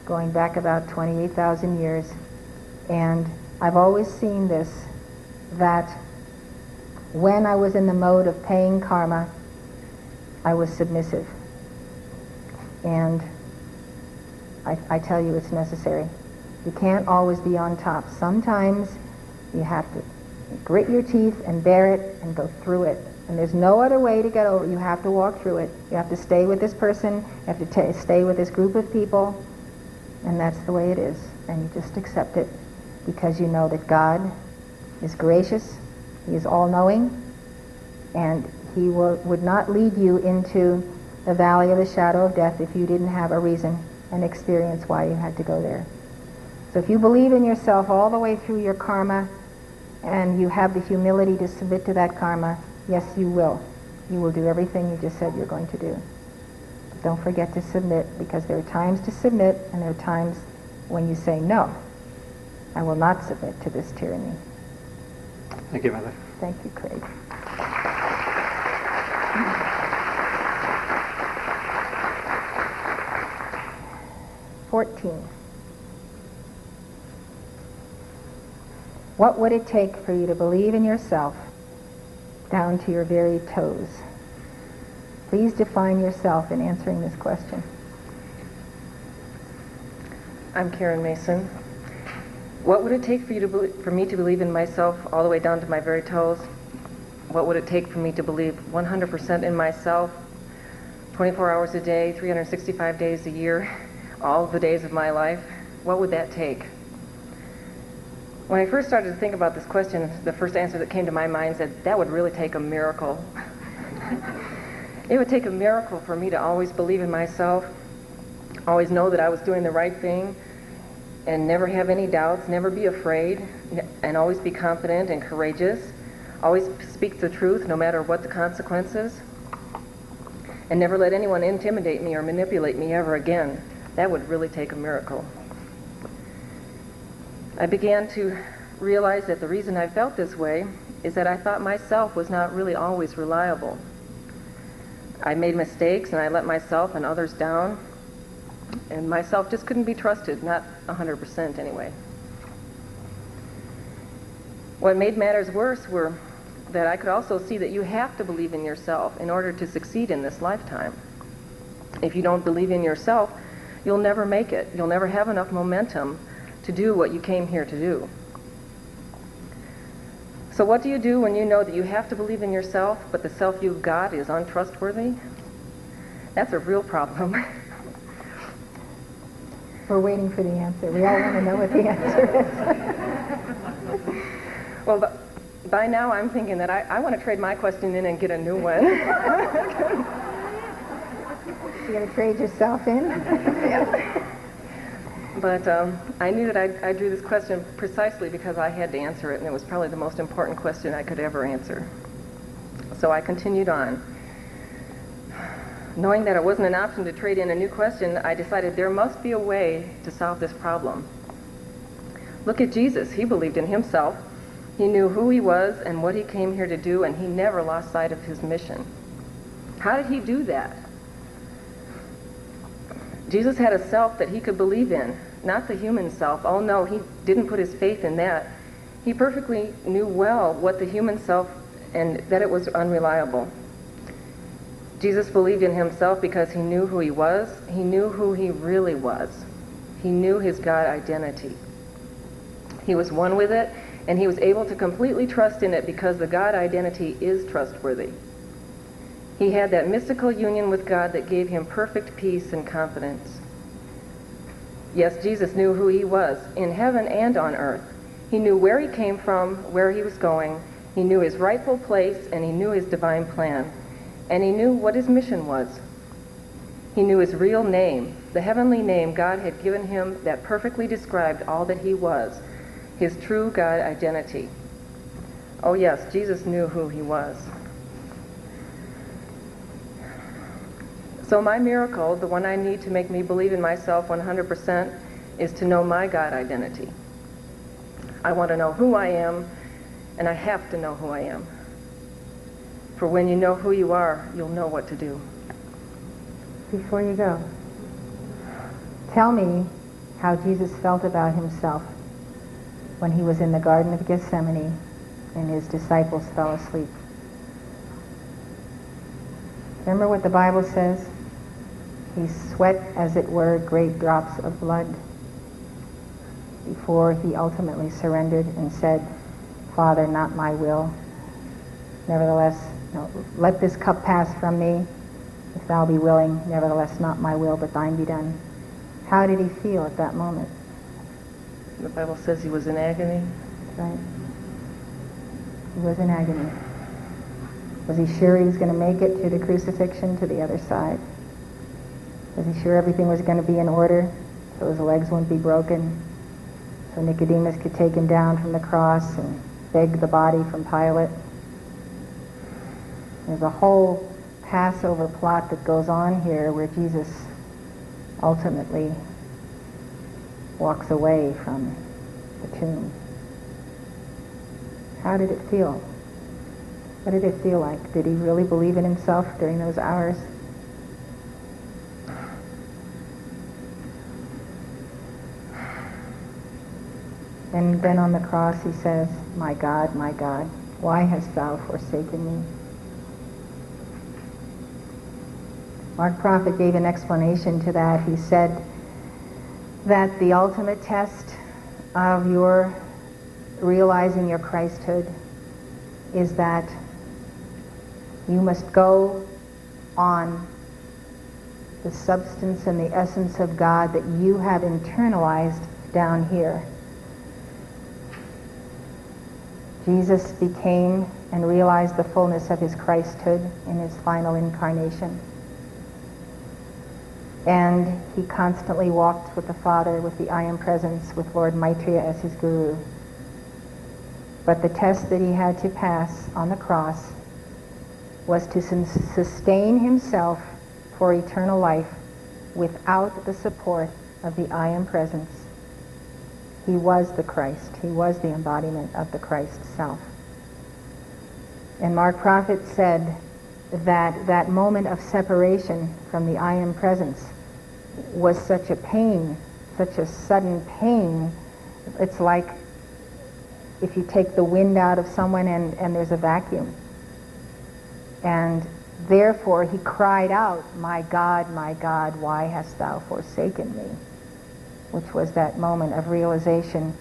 going back about 28,000 years. And I've always seen this, that when I was in the mode of paying karma, I was submissive. And I tell you, it's necessary. You can't always be on top. Sometimes you have to grit your teeth and bear it and go through it. And there's no other way to get over it. You have to walk through it. You have to stay with this person. You have to stay with this group of people. And that's the way it is. And you just accept it, because you know that God is gracious. He is all-knowing. And He would not lead you into the valley of the shadow of death if you didn't have a reason and experience why you had to go there. So if you believe in yourself all the way through your karma, and you have the humility to submit to that karma, yes, you will. You will do everything you just said you're going to do. But don't forget to submit, because there are times to submit and there are times when you say, no, I will not submit to this tyranny. Thank you, Mother. Thank you, Craig. What would it take for you to believe in yourself down to your very toes? Please define yourself in answering this question. I'm Karen Mason. What would it take for me to believe in myself all the way down to my very toes? What would it take for me to believe 100% in myself, 24 hours a day, 365 days a year, all the days of my life? What would that take? When I first started to think about this question, the first answer that came to my mind said, that would really take a miracle. It would take a miracle for me to always believe in myself, always know that I was doing the right thing, and never have any doubts, never be afraid, and always be confident and courageous, always speak the truth no matter what the consequences, and never let anyone intimidate me or manipulate me ever again. That would really take a miracle. I began to realize that the reason I felt this way is that I thought myself was not really always reliable. I made mistakes and I let myself and others down, and myself just couldn't be trusted, not 100% anyway. What made matters worse were that I could also see that you have to believe in yourself in order to succeed in this lifetime. If you don't believe in yourself, you'll never make it. You'll never have enough momentum to do what you came here to do. So what do you do when you know that you have to believe in yourself, but the self you've got is untrustworthy? That's a real problem. We're waiting for the answer. We all want to know what the answer is. Well, by now I'm thinking that I want to trade my question in and get a new one. You're going to trade yourself in? But I knew that I drew this question precisely because I had to answer it, and it was probably the most important question I could ever answer. So I continued on. Knowing that it wasn't an option to trade in a new question, I decided there must be a way to solve this problem. Look at Jesus. He believed in himself. He knew who he was and what he came here to do, and he never lost sight of his mission. How did he do that? Jesus had a self that he could believe in, not the human self. Oh no, he didn't put his faith in that. He perfectly knew well what the human self, and that it was unreliable. Jesus believed in himself because he knew who he was. He knew who he really was. He knew his God identity. He was one with it, and he was able to completely trust in it because the God identity is trustworthy. He had that mystical union with God that gave him perfect peace and confidence. Yes, Jesus knew who he was in heaven and on earth. He knew where he came from, where he was going. He knew his rightful place, and he knew his divine plan. And he knew what his mission was. He knew his real name, the heavenly name God had given him that perfectly described all that he was, his true God identity. Oh yes, Jesus knew who he was. So my miracle, the one I need to make me believe in myself 100%, is to know my God identity. I want to know who I am, and I have to know who I am. For when you know who you are, you'll know what to do. Before you go, tell me how Jesus felt about himself when he was in the Garden of Gethsemane and his disciples fell asleep. Remember what the Bible says? He sweat, as it were, great drops of blood before he ultimately surrendered and said, Father, not my will. Nevertheless, no, let this cup pass from me, if thou be willing. Nevertheless, not my will, but thine be done. How did he feel at that moment? The Bible says he was in agony. Right. He was in agony. Was he sure he was going to make it to the crucifixion, to the other side? Was he sure everything was going to be in order, so his legs wouldn't be broken, so Nicodemus could take him down from the cross and beg the body from Pilate. There's a whole Passover plot that goes on here where Jesus ultimately walks away from the tomb. How did it feel? What did it feel like? Did he really believe in himself during those hours? And then on the cross he says, my God, why hast thou forsaken me? Mark Prophet gave an explanation to that. He said that the ultimate test of your realizing your Christhood is that you must go on the substance and the essence of God that you have internalized down here. Jesus became and realized the fullness of his Christhood in his final incarnation. And he constantly walked with the Father, with the I Am Presence, with Lord Maitreya as his guru. But the test that he had to pass on the cross was to sustain himself for eternal life without the support of the I Am Presence. He was the Christ. He was the embodiment of the Christ self. And Mark Prophet said that that moment of separation from the I Am Presence was such a pain, such a sudden pain. It's like if you take the wind out of someone and there's a vacuum. And therefore he cried out, my God, why hast thou forsaken me? Which was that moment of realization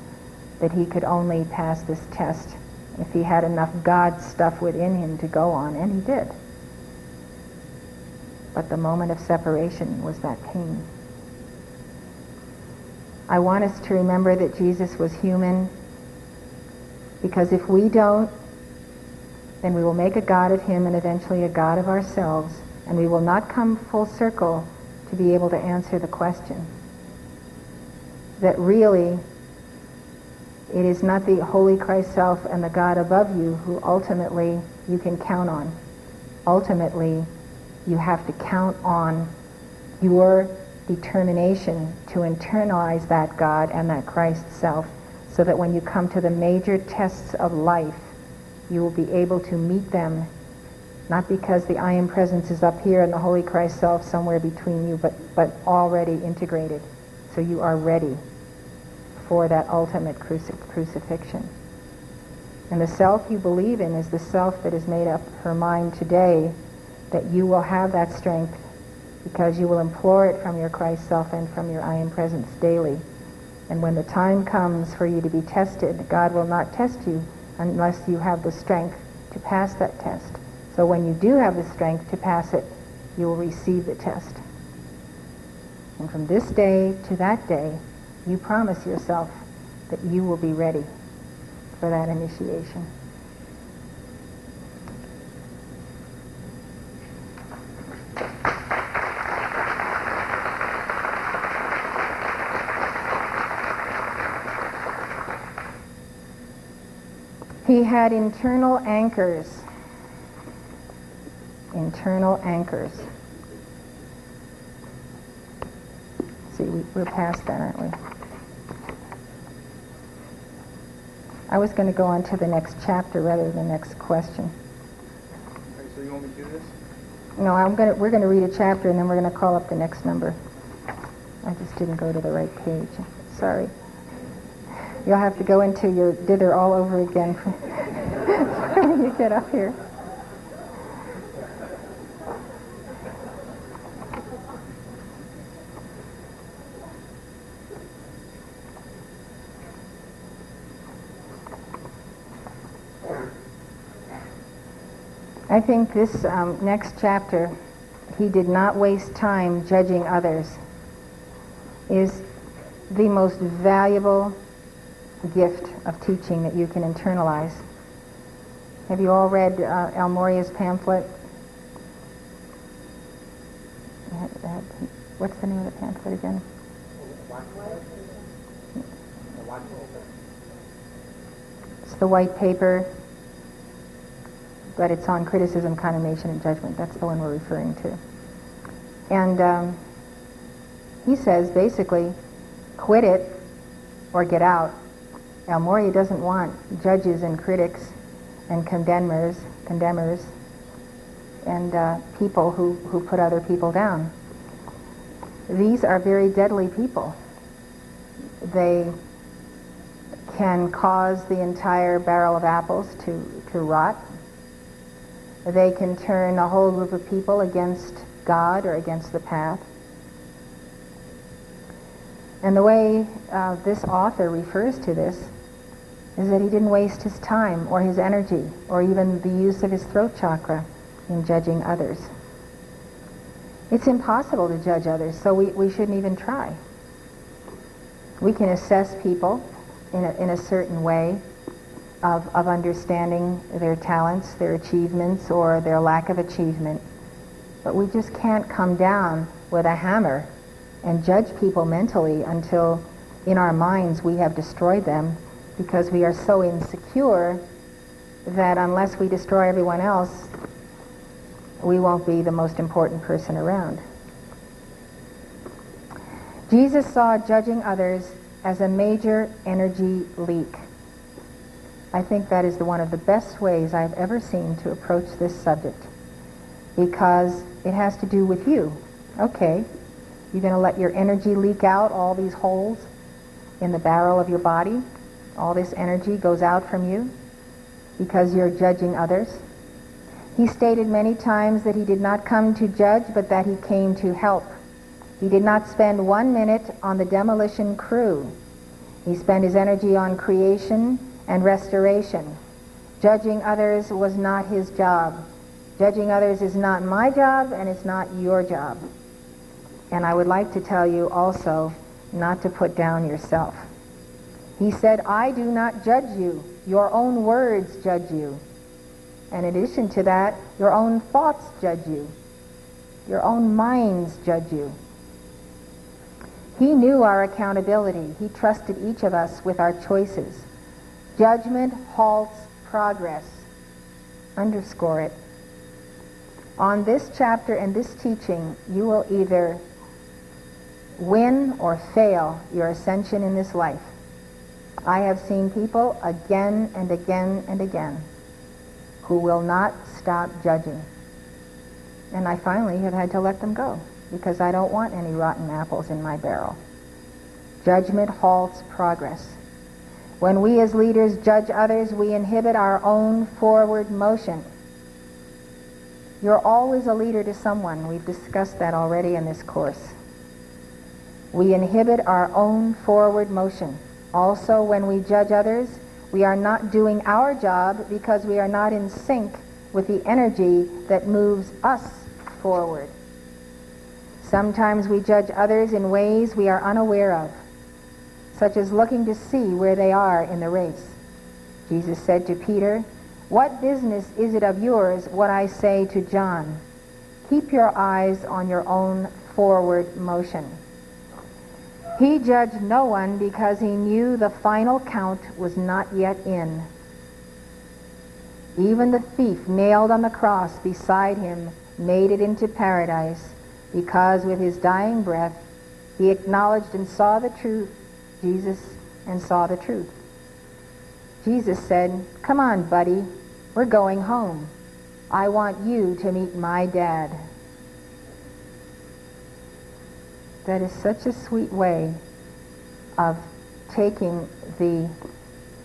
that he could only pass this test if he had enough God stuff within him to go on, and he did. But the moment of separation was that pain. I want us to remember that Jesus was human, because if we don't, then we will make a God of him and eventually a God of ourselves, and we will not come full circle to be able to answer the question that really it is not the Holy Christ self and the God above you who ultimately you can count on. Ultimately, you have to count on your determination to internalize that God and that Christ self, so that when you come to the major tests of life, you will be able to meet them, not because the I Am Presence is up here and the Holy Christ self somewhere between you, but already integrated. So you are ready for that ultimate crucifixion. And the self you believe in is the self that has made up her mind today that you will have that strength, because you will implore it from your Christ self and from your I Am Presence daily. And when the time comes for you to be tested, God will not test you unless you have the strength to pass that test. So when you do have the strength to pass it, you will receive the test. And from this day to that day, you promise yourself that you will be ready for that initiation. He had internal anchors. Internal anchors. See, we're past that, aren't we? I was going to go on to the next chapter rather than the next question. Okay, so you want me to do this? No, we're going to read a chapter and then we're going to call up the next number. I just didn't go to the right page. Sorry. You'll have to go into your dither all over again when you get up here. I think this next chapter, he did not waste time judging others, is the most valuable gift of teaching that you can internalize. Have you all read El Moria's pamphlet? What's the name of the pamphlet again? the white paper, but it's on criticism, condemnation, and judgment. That's the one we're referring to. And he says, basically, quit it or get out. El Morya doesn't want judges and critics and condemners, and people who put other people down. These are very deadly people. They can cause the entire barrel of apples to rot. They can turn a whole group of people against God or against the path. And the way this author refers to this is that he didn't waste his time or his energy or even the use of his throat chakra in judging others. It's impossible to judge others, so we shouldn't even try. We can assess people in a certain way of understanding their talents, their achievements, or their lack of achievement. But we just can't come down with a hammer and judge people mentally until in our minds we have destroyed them, because we are so insecure that unless we destroy everyone else, we won't be the most important person around. Jesus saw judging others as a major energy leak. I think that is one of the best ways I've ever seen to approach this subject, because it has to do with you. Okay, you're going to let your energy leak out all these holes in the barrel of your body. All this energy goes out from you because you're judging others. He stated many times that he did not come to judge, but that he came to help. He did not spend 1 minute on the demolition crew. He spent his energy on creation and restoration. Judging others was not his job. Judging others is not my job, and it's not your job. And I would like to tell you also not to put down yourself. He said, I do not judge you. Your own words judge you. And in addition to that, your own thoughts judge you. Your own minds judge you. He knew our accountability. He trusted each of us with our choices. Judgment halts progress. Underscore it. On this chapter and this teaching, you will either win or fail your ascension in this life. I have seen people again and again and again who will not stop judging. And I finally have had to let them go, because I don't want any rotten apples in my barrel. Judgment halts progress. When we as leaders judge others, we inhibit our own forward motion. You're always a leader to someone. We've discussed that already in this course. We inhibit our own forward motion. Also, when we judge others, we are not doing our job because we are not in sync with the energy that moves us forward. Sometimes we judge others in ways we are unaware of, such as looking to see where they are in the race. Jesus said to Peter, "What business is it of yours what I say to John? Keep your eyes on your own forward motion." He judged no one because he knew the final count was not yet in. Even the thief nailed on the cross beside him made it into paradise, because with his dying breath he acknowledged and saw the truth, Jesus, and saw the truth. Jesus said, "Come on, buddy, we're going home. I want you to meet my dad." That is such a sweet way of taking the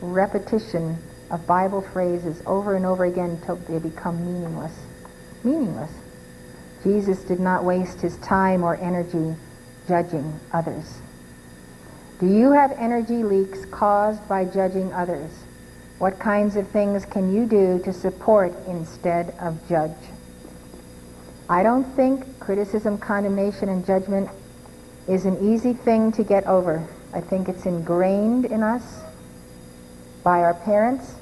repetition of Bible phrases over and over again until they become meaningless. Meaningless. Jesus did not waste his time or energy judging others. Do you have energy leaks caused by judging others? What kinds of things can you do to support instead of judge? I don't think criticism, condemnation, and judgment is an easy thing to get over. I think it's ingrained in us by our parents.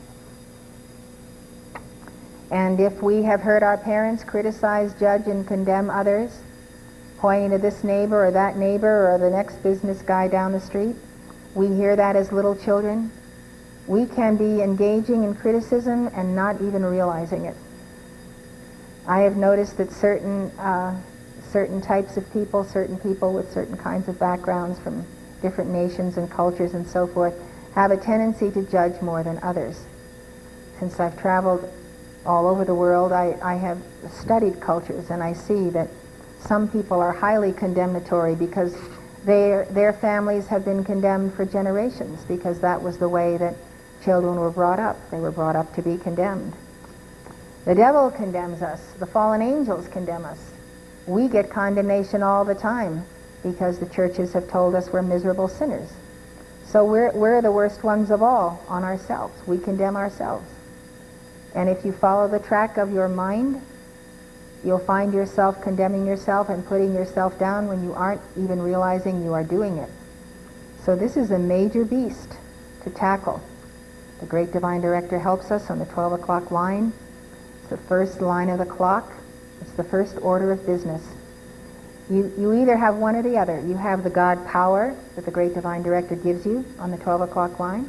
And if we have heard our parents criticize, judge, and condemn others, pointing to this neighbor or that neighbor or the next business guy down the street, we hear that as little children. We can be engaging in criticism and not even realizing it. I have noticed that certain types of people, certain people with certain kinds of backgrounds from different nations and cultures and so forth, have a tendency to judge more than others. Since I've traveled all over the world, I have studied cultures, and I see that some people are highly condemnatory because their families have been condemned for generations, because that was the way that children were brought up. They were brought up to be condemned. The devil condemns us. The fallen angels condemn us. We get condemnation all the time because the churches have told us we're miserable sinners. So we're the worst ones of all on ourselves. We condemn ourselves. And if you follow the track of your mind, you'll find yourself condemning yourself and putting yourself down when you aren't even realizing you are doing it. So this is a major beast to tackle. The Great Divine Director helps us on the 12 o'clock line. It's the first line of the clock. It's the first order of business. You either have one or the other. You have the God power that the Great Divine Director gives you on the 12 o'clock line,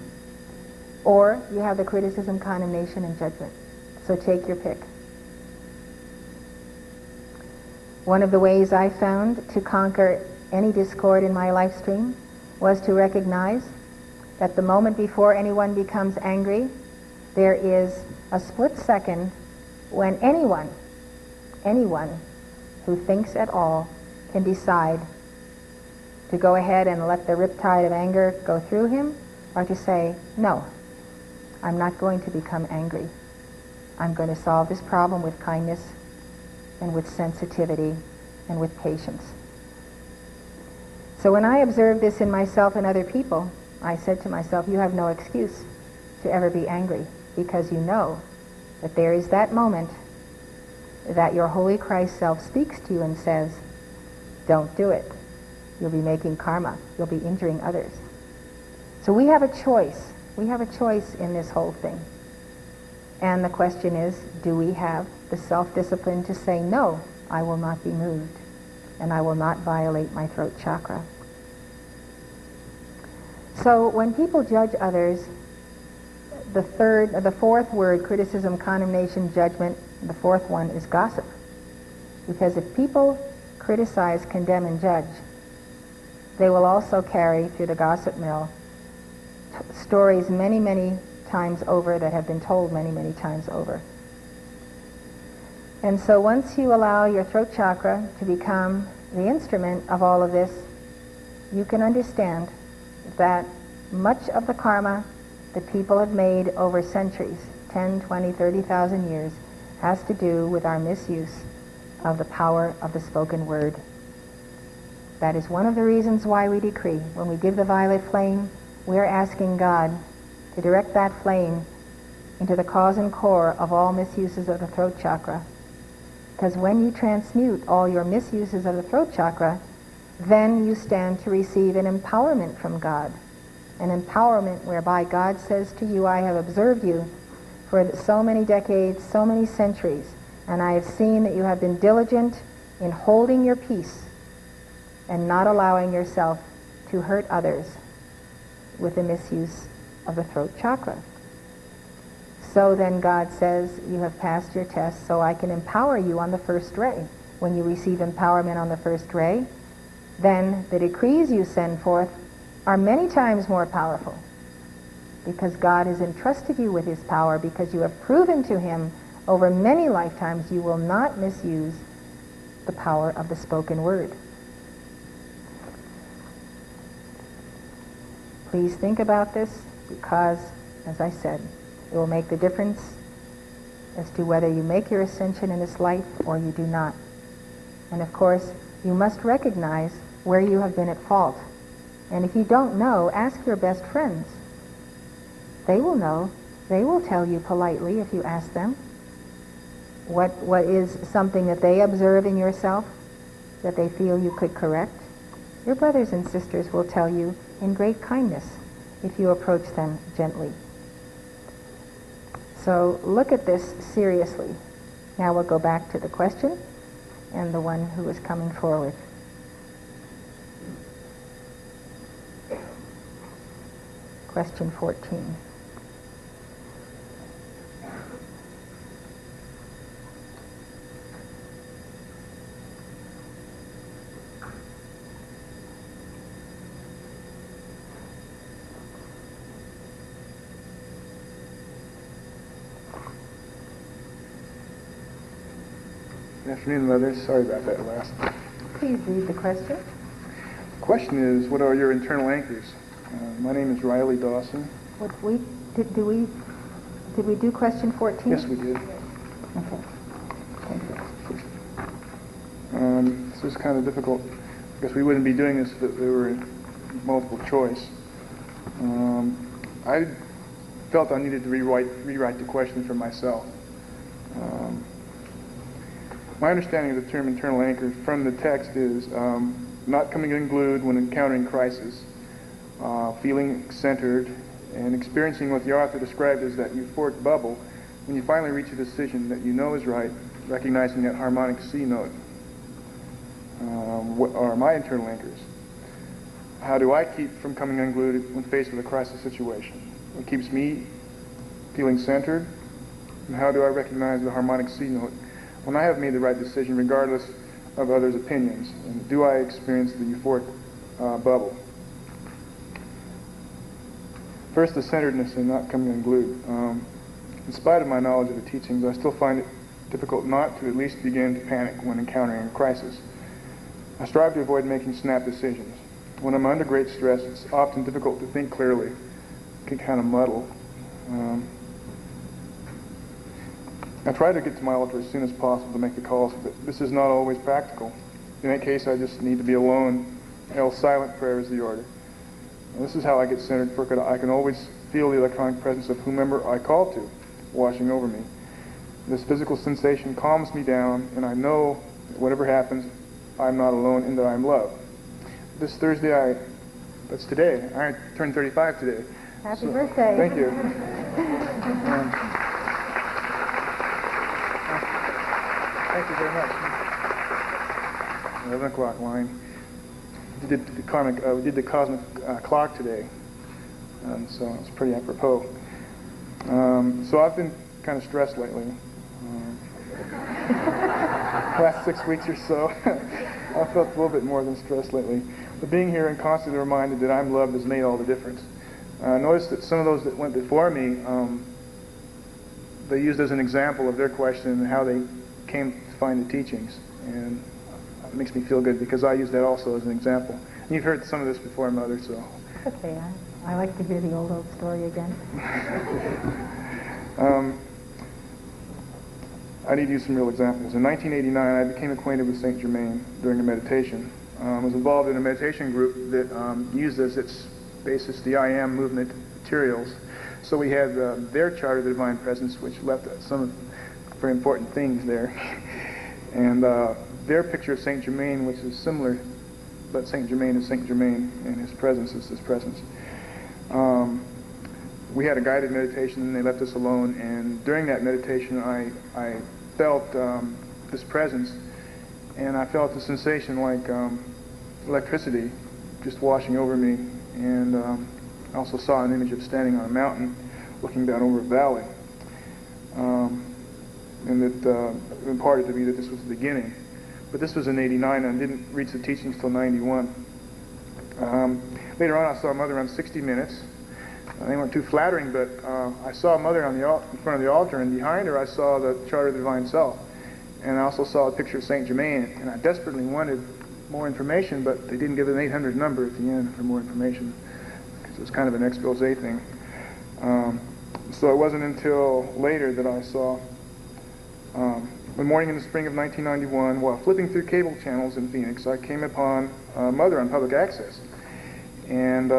or you have the criticism, condemnation, and judgment. So take your pick. One of the ways I found to conquer any discord in my life stream was to recognize that the moment before anyone becomes angry, there is a split second when anyone who thinks at all can decide to go ahead and let the riptide of anger go through him, or to say, no, I'm not going to become angry. I'm going to solve this problem with kindness and with sensitivity and with patience. So when I observed this in myself and other people, I said to myself, you have no excuse to ever be angry, because you know that there is that moment that your Holy Christ self speaks to you and says, don't do it. You'll be making karma. You'll be injuring others. So we have a choice. We have a choice in this whole thing. And the question is, do we have the self-discipline to say, no, I will not be moved, and I will not violate my throat chakra? So when people judge others, the fourth word, criticism, condemnation, judgment, the fourth one is gossip. Because if people criticize, condemn, and judge, they will also carry through the gossip mill stories many, many times over that have been told many, many times over. And so once you allow your throat chakra to become the instrument of all of this, you can understand that much of the karma that people have made over centuries, 10, 20, 30,000 years, has to do with our misuse of the power of the spoken word. That is one of the reasons why we decree. When we give the violet flame, we're asking God to direct that flame into the cause and core of all misuses of the throat chakra. Because when you transmute all your misuses of the throat chakra, then you stand to receive an empowerment from God. An empowerment whereby God says to you, I have observed you for so many decades, so many centuries, and I have seen that you have been diligent in holding your peace and not allowing yourself to hurt others with the misuse of the throat chakra. So then God says, you have passed your test, so I can empower you on the first ray. When you receive empowerment on the first ray, then the decrees you send forth are many times more powerful, because God has entrusted you with his power, because you have proven to him over many lifetimes you will not misuse the power of the spoken word. Please think about this, because, as I said, it will make the difference as to whether you make your ascension in this life or you do not. And of course, you must recognize where you have been at fault. And if you don't know, ask your best friends. They will know. They will tell you politely if you ask them what is something that they observe in yourself that they feel you could correct. Your brothers and sisters will tell you in great kindness if you approach them gently. So look at this seriously. Now we'll go back to the question and the one who is coming forward. Question 14. Good afternoon, Mother. Sorry about that last. Please read the question. The question is, what are your internal anchors? My name is Riley Dawson. Did we do question 14? Yes, we did. Okay. Thank you. This is kind of difficult because we wouldn't be doing this if there were multiple choice. I felt I needed to rewrite the question for myself. My understanding of the term internal anchor from the text is not coming unglued when encountering crisis, feeling centered, and experiencing what the author described as that euphoric bubble when you finally reach a decision that you know is right, recognizing that harmonic C note. What are my internal anchors? How do I keep from coming unglued when faced with a crisis situation? What keeps me feeling centered? And how do I recognize the harmonic C note when I have made the right decision regardless of others' opinions? And do I experience the euphoric bubble? First, the centeredness and not coming unglued. In spite of my knowledge of the teachings, I still find it difficult not to at least begin to panic when encountering a crisis. I strive to avoid making snap decisions. When I'm under great stress, it's often difficult to think clearly. It can kind of muddle. I try to get to my altar as soon as possible to make the calls, but this is not always practical. In that case, I just need to be alone, else silent prayer is the order. And this is how I get centered, for I can always feel the electronic presence of whomever I call to, washing over me. This physical sensation calms me down, and I know that whatever happens, I'm not alone and that I'm loved. This Thursday, that's today, I turned 35 today. Happy birthday. Thank you. Thank you very much. 11 o'clock line. We did the cosmic clock today, and so it's pretty apropos. So I've been kind of stressed lately. Last 6 weeks or so, I felt a little bit more than stressed lately. But being here and constantly reminded that I'm loved has made all the difference. Notice that some of those that went before me, they used as an example of their question and how they came to find the teachings. And it makes me feel good because I use that also as an example. And you've heard some of this before, Mother, so. Okay, I like to hear the old story again. I need to use some real examples. In 1989, I became acquainted with Saint Germain during a meditation. I was involved in a meditation group that used as its basis the I Am movement materials. So we had their chart of the Divine Presence, which left some very important things there. And their picture of Saint Germain, which is similar, but Saint Germain is Saint Germain, and his presence is his presence. We had a guided meditation, and they left us alone. And during that meditation, I felt this presence, and I felt a sensation like electricity just washing over me. And I also saw an image of standing on a mountain, looking down over a valley. And it imparted to me that this was the beginning. But this was in '89, and I didn't reach the teachings till '91. Later on, I saw Mother on 60 Minutes. They weren't too flattering, but I saw Mother on in front of the altar, and behind her I saw the Chart of the Divine Self. And I also saw a picture of Saint Germain, and I desperately wanted more information, but they didn't give an 800 number at the end for more information, because it was kind of an expose thing. So it wasn't until later that I saw, one morning in the spring of 1991, while flipping through cable channels in Phoenix, I came upon Mother on public access. And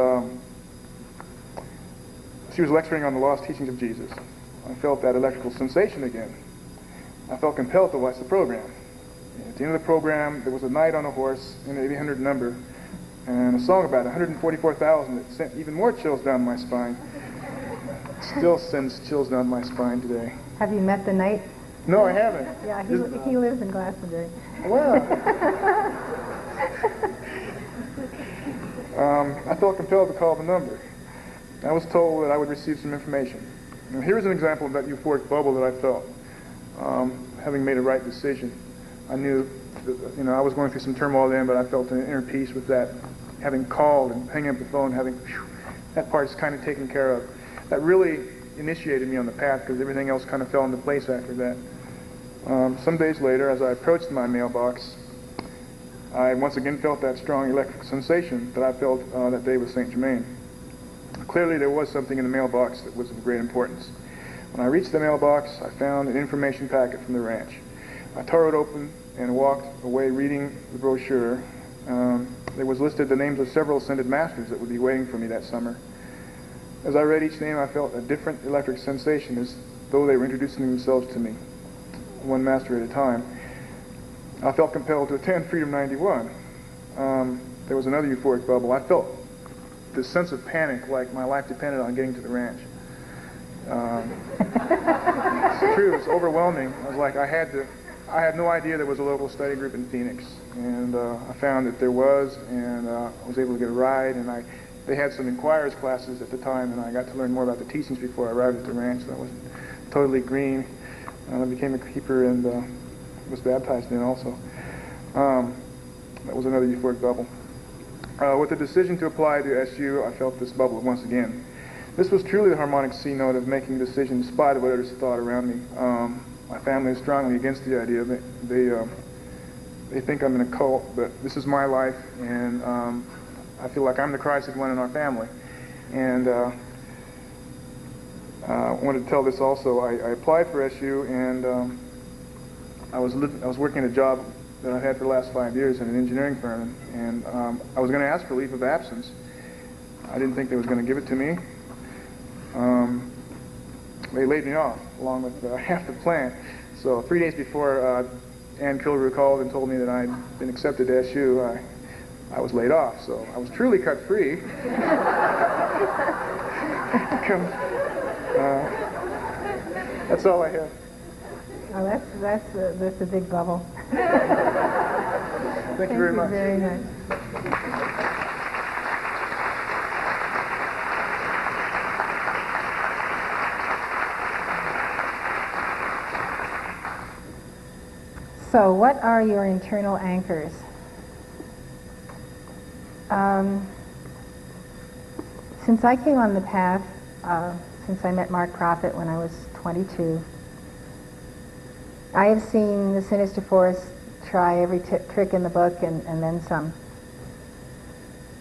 she was lecturing on the lost teachings of Jesus. I felt that electrical sensation again. I felt compelled to watch the program. At the end of the program, there was a knight on a horse in an 800 number, and a song about 144,000 that sent even more chills down my spine. Still sends chills down my spine today. Have you met the knight? No, I haven't. Yeah, he lives in Glastonbury. Well, I felt compelled to call the number. I was told that I would receive some information. And here's an example of that euphoric bubble that I felt. Having made a right decision, I knew that, I was going through some turmoil then, but I felt an inner peace with that. Having called and hanging up the phone, that part's kind of taken care of. That really initiated me on the path, because everything else kind of fell into place after that. Some days later, as I approached my mailbox, I once again felt that strong electric sensation that I felt that day with St. Germain. Clearly, there was something in the mailbox that was of great importance. When I reached the mailbox, I found an information packet from the ranch. I tore it open and walked away reading the brochure. There was listed the names of several ascended masters that would be waiting for me that summer. As I read each name, I felt a different electric sensation, as though they were introducing themselves to me, one master at a time. I felt compelled to attend Freedom 91. There was another euphoric bubble. I felt this sense of panic, like my life depended on getting to the ranch. It's true, it was overwhelming. I was like, I had no idea there was a local study group in Phoenix, and I found that there was, and I was able to get a ride, and they had some inquirers classes at the time, and I got to learn more about the teachings before I arrived at the ranch. So I was totally green, and I became a keeper and was baptized in also. That was another euphoric bubble. With the decision to apply to SU, I felt this bubble once again. This was truly the harmonic C note of making a decision in spite of what others thought around me. My family is strongly against the idea. They think I'm in a cult, but this is my life, and I feel like I'm the Christed one in our family. And I wanted to tell this also. I applied for SU, and I was working at a job that I've had for the last 5 years in an engineering firm, and I was going to ask for leave of absence. I didn't think they was going to give it to me. They laid me off, along with half the plant. So 3 days before Ann Kilroy called and told me that I'd been accepted to SU, I was laid off. So I was truly cut free. That's all I have. Oh, that's a big bubble. Thank you very much. Very much. So, what are your internal anchors? Since I came on the path, since I met Mark Prophet when I was 22, I have seen the Sinister Force try every trick in the book and then some.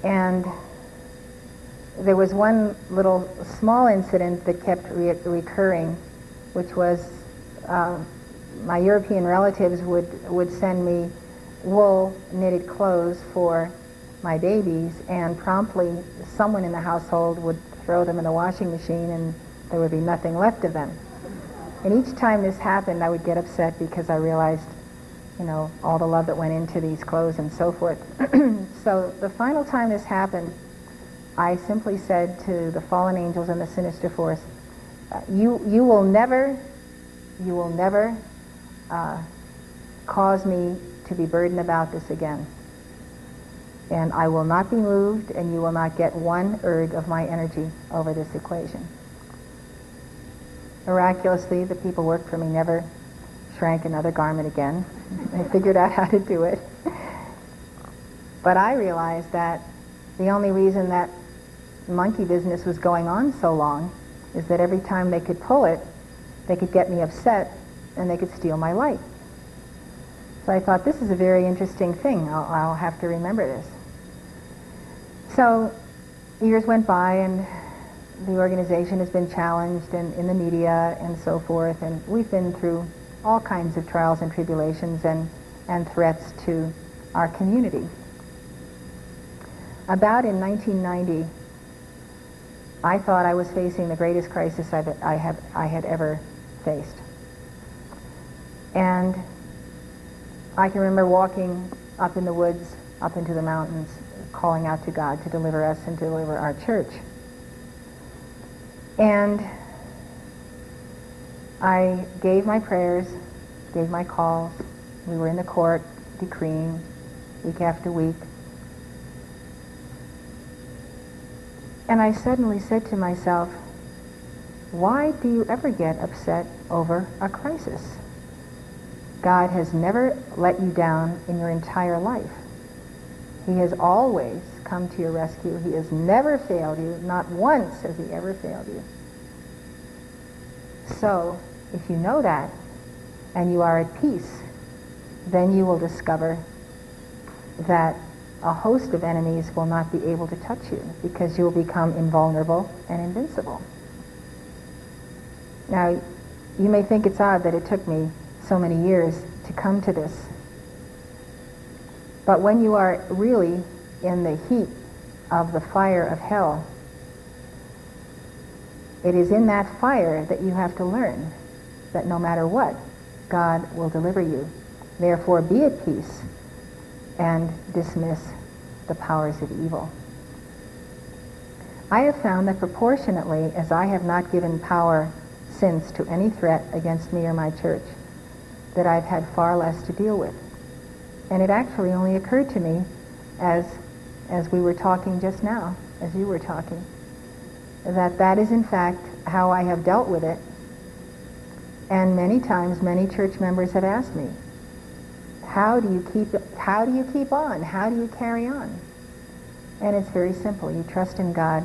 And there was one little small incident that kept recurring, which was my European relatives would send me wool knitted clothes for my babies, and promptly someone in the household would throw them in the washing machine and there would be nothing left of them. And each time this happened, I would get upset because I realized, all the love that went into these clothes and so forth. So the final time this happened, I simply said to the fallen angels and the Sinister Force, you will never cause me to be burdened about this again. And I will not be moved, and you will not get one erg of my energy over this equation. Miraculously, the people worked for me never shrank another garment again. They figured out how to do it. But I realized that the only reason that monkey business was going on so long is that every time they could pull it, they could get me upset and they could steal my light. So I thought, this is a very interesting thing. I'll have to remember this. So years went by, and the organization has been challenged in the media and so forth, and we've been through all kinds of trials and tribulations and threats to our community. About in 1990, I thought I was facing the greatest crisis I had ever faced. And I can remember walking up in the woods, up into the mountains, calling out to God to deliver us and to deliver our church. And I gave my prayers, gave my calls. We were in the court decreeing week after week. And I suddenly said to myself, why do you ever get upset over a crisis? God has never let you down in your entire life. He has always come to your rescue. He has never failed you. Not once has he ever failed you. So, if you know that, and you are at peace, then you will discover that a host of enemies will not be able to touch you because you will become invulnerable and invincible. Now, you may think it's odd that it took me so many years to come to this, but when you are really in the heat of the fire of hell, it is in that fire that you have to learn that no matter what, God will deliver you. Therefore, be at peace and dismiss the powers of evil. I have found that proportionately as I have not given power since to any threat against me or my church, that I've had far less to deal with. And it actually only occurred to me as we were talking just now, as you were talking, that is in fact how I have dealt with it. And many times, many church members have asked me, how do you keep on? How do you carry on? And it's very simple. You trust in God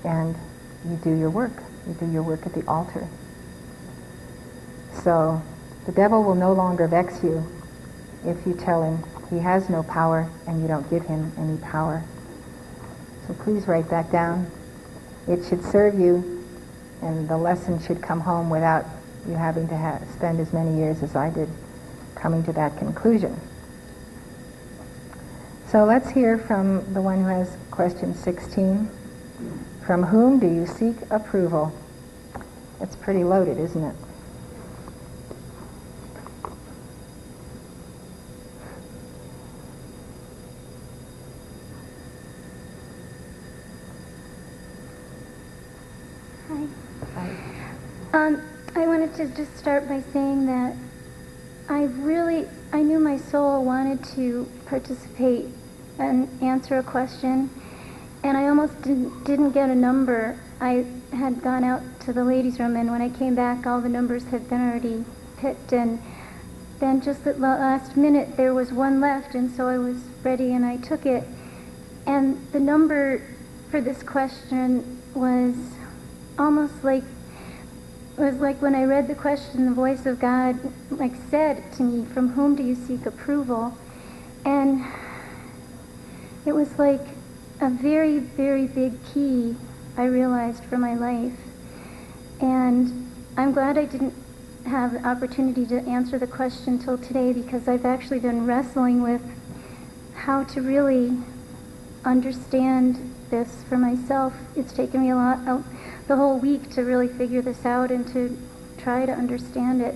and you do your work. You do your work at the altar. So the devil will no longer vex you if you tell him he has no power and you don't give him any power. So please write that down. It should serve you, and the lesson should come home without you having to spend as many years as I did coming to that conclusion. So let's hear from the one who has question 16. From whom do you seek approval? It's pretty loaded, isn't it? I wanted to just start by saying that I knew my soul wanted to participate and answer a question, and I almost didn't get a number. I had gone out to the ladies' room, and when I came back, all the numbers had been already picked, and then just at the last minute, there was one left, and so I was ready, and I took it. And the number for this question was almost like, it was like when I read the question, the voice of God said to me, from whom do you seek approval? And it was like a very, very big key, I realized, for my life. And I'm glad I didn't have the opportunity to answer the question till today, because I've actually been wrestling with how to really understand this for myself. It's taken me a lot, the whole week, to really figure this out and to try to understand it.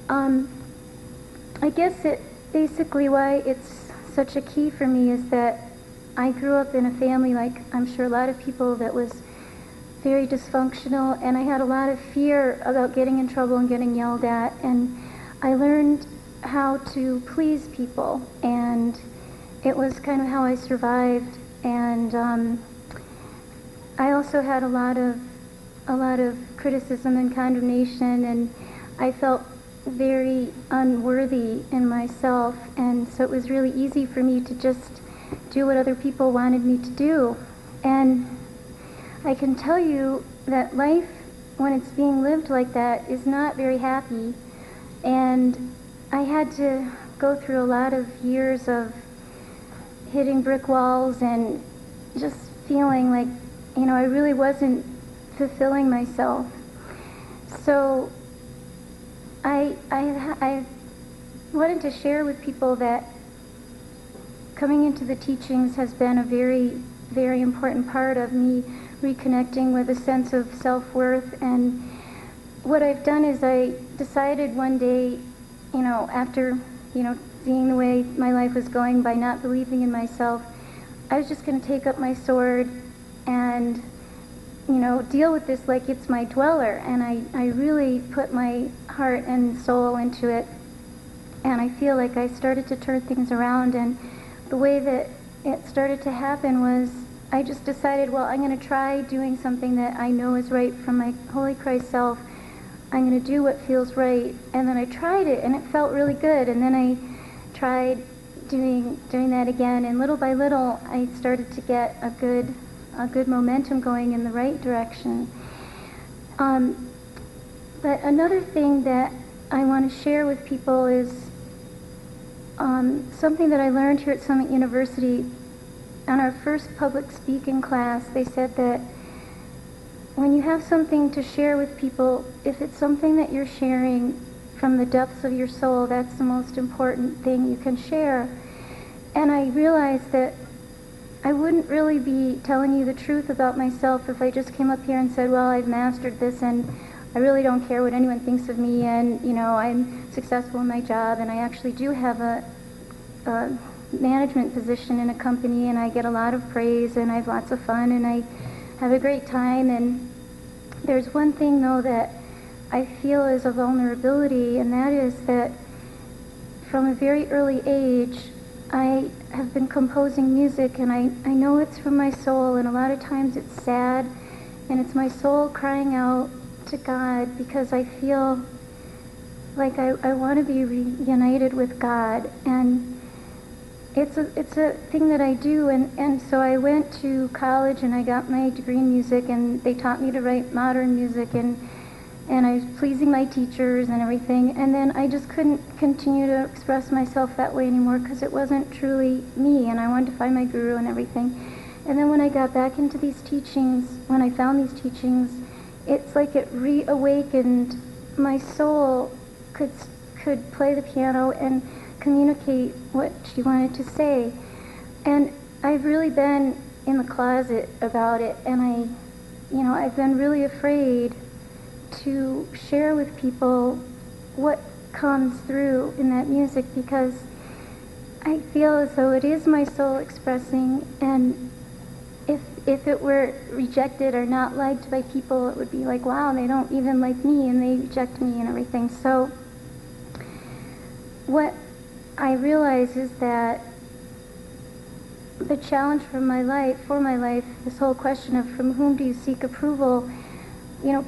I guess basically why it's such a key for me is that I grew up in a family, like I'm sure a lot of people, that was very dysfunctional, and I had a lot of fear about getting in trouble and getting yelled at, and I learned how to please people, and it was kind of how I survived. And I also had a lot of criticism and condemnation, and I felt very unworthy in myself, and so it was really easy for me to just do what other people wanted me to do. And I can tell you that life, when it's being lived like that, is not very happy. And I had to go through a lot of years of hitting brick walls and just feeling like, I really wasn't fulfilling myself. So I wanted to share with people that coming into the teachings has been a very, very important part of me reconnecting with a sense of self-worth. And what I've done is I decided one day, after, seeing the way my life was going by not believing in myself, I was just going to take up my sword and, deal with this like it's my dweller. And I really put my heart and soul into it. And I feel like I started to turn things around. And the way that it started to happen was I just decided, well, I'm going to try doing something that I know is right from my Holy Christ self. I'm going to do what feels right. And then I tried it, and it felt really good. And then I tried doing that again, and little by little, I started to get a good momentum going in the right direction. But another thing that I want to share with people is something that I learned here at Summit University. On our first public speaking class, they said that when you have something to share with people, if it's something that you're sharing from the depths of your soul, that's the most important thing you can share. And I realized that I wouldn't really be telling you the truth about myself if I just came up here and said, well, I've mastered this and I really don't care what anyone thinks of me, and you know, I'm successful in my job, and I actually do have a management position in a company, and I get a lot of praise, and I have lots of fun, and I have a great time. And there's one thing though that I feel is a vulnerability, and that is that from a very early age I have been composing music, and I know it's from my soul, and a lot of times it's sad, and it's my soul crying out to God because I feel like I want to be reunited with God, and it's a thing that I do. And so I went to college and I got my degree in music, and they taught me to write modern music, and I was pleasing my teachers and everything, and then I just couldn't continue to express myself that way anymore because it wasn't truly me, and I wanted to find my guru and everything. And then when I got back into these teachings, when I found these teachings, it's like it reawakened my soul could play the piano and communicate what she wanted to say. And I've really been in the closet about it, and I've been really afraid to share with people what comes through in that music, because I feel as though it is my soul expressing, and if it were rejected or not liked by people, it would be like, wow, they don't even like me and they reject me and everything. So what I realize is that the challenge for my life, this whole question of from whom do you seek approval,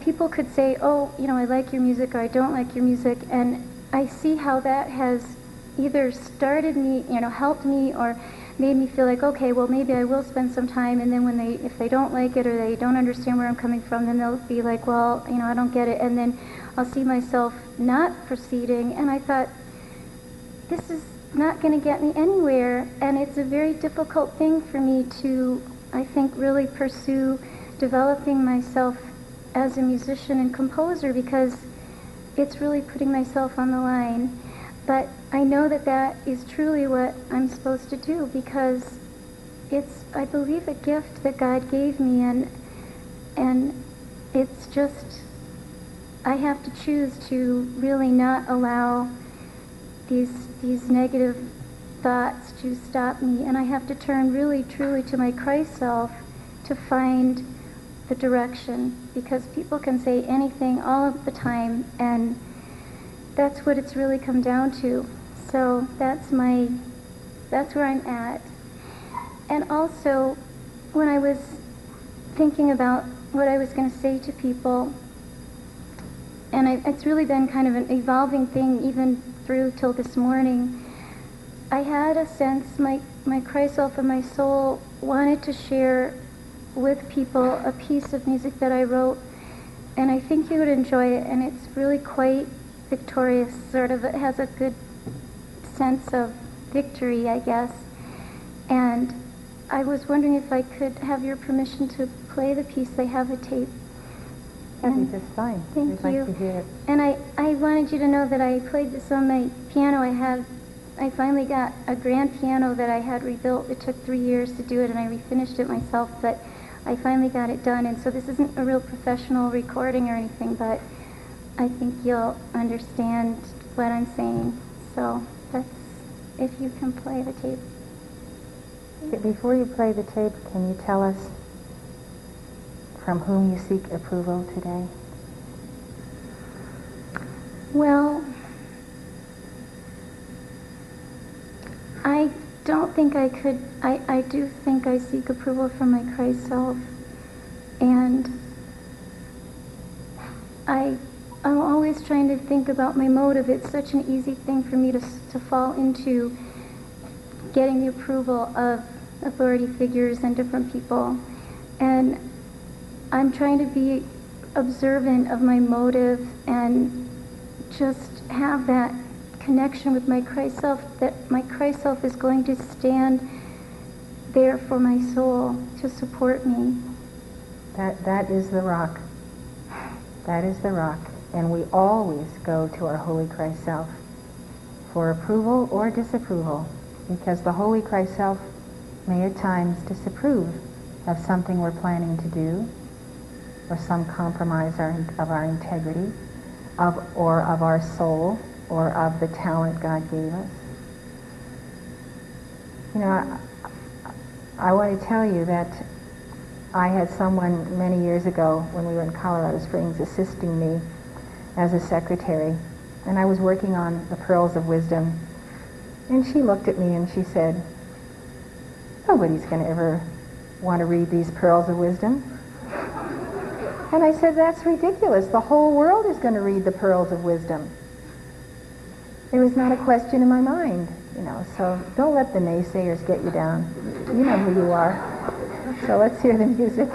people could say, oh, I like your music or I don't like your music, and I see how that has either started me, helped me, or made me feel like, okay, well, maybe I will spend some time, and then if they don't like it or they don't understand where I'm coming from, then they'll be like, well, I don't get it, and then I'll see myself not proceeding. And I thought, this is not going to get me anywhere, and it's a very difficult thing for me to, I think, really pursue developing myself as a musician and composer, because it's really putting myself on the line. But I know that that is truly what I'm supposed to do, because it's, I believe, a gift that God gave me, and it's just, I have to choose to really not allow these negative thoughts to stop me, and I have to turn really truly to my Christ self to find the direction, because people can say anything all of the time, and that's what it's really come down to. So that's where I'm at. And also, when I was thinking about what I was going to say to people, and it's really been kind of an evolving thing even through till this morning, I had a sense, my Christ self and my soul wanted to share with people a piece of music that I wrote, and I think you would enjoy it, and it's really quite victorious, sort of. It has a good sense of victory, I guess. And I was wondering if I could have your permission to play the piece. I have a tape. That'd be just fine. Thank We'd you. like to hear it. And I wanted you to know that I played this on my piano. I finally got a grand piano that I had rebuilt. It took 3 years to do it, and I refinished it myself, but I finally got it done. And so this isn't a real professional recording or anything, but I think you'll understand what I'm saying. So that's, if you can play the tape. Before you play the tape, can you tell us from whom you seek approval today? Well, I don't think I could. I do think I seek approval from my Christ self, and I'm always trying to think about my motive. It's such an easy thing for me to fall into getting the approval of authority figures and different people, and I'm trying to be observant of my motive and just have that connection with my Christ self, that my Christ self is going to stand there for my soul to support me. That is the rock. That is the rock. And we always go to our Holy Christ self for approval or disapproval, because the Holy Christ self may at times disapprove of something we're planning to do, or some compromise of our integrity, or of our soul, or of the talent God gave us. You know, I want to tell you that I had someone many years ago when we were in Colorado Springs assisting me as a secretary, and I was working on the Pearls of Wisdom, and she looked at me and she said, "Nobody's going to ever want to read these Pearls of Wisdom." And I said, "That's ridiculous. The whole world is going to read the Pearls of Wisdom." There was not a question in my mind, you know, so don't let the naysayers get you down. You know who you are. So let's hear the music.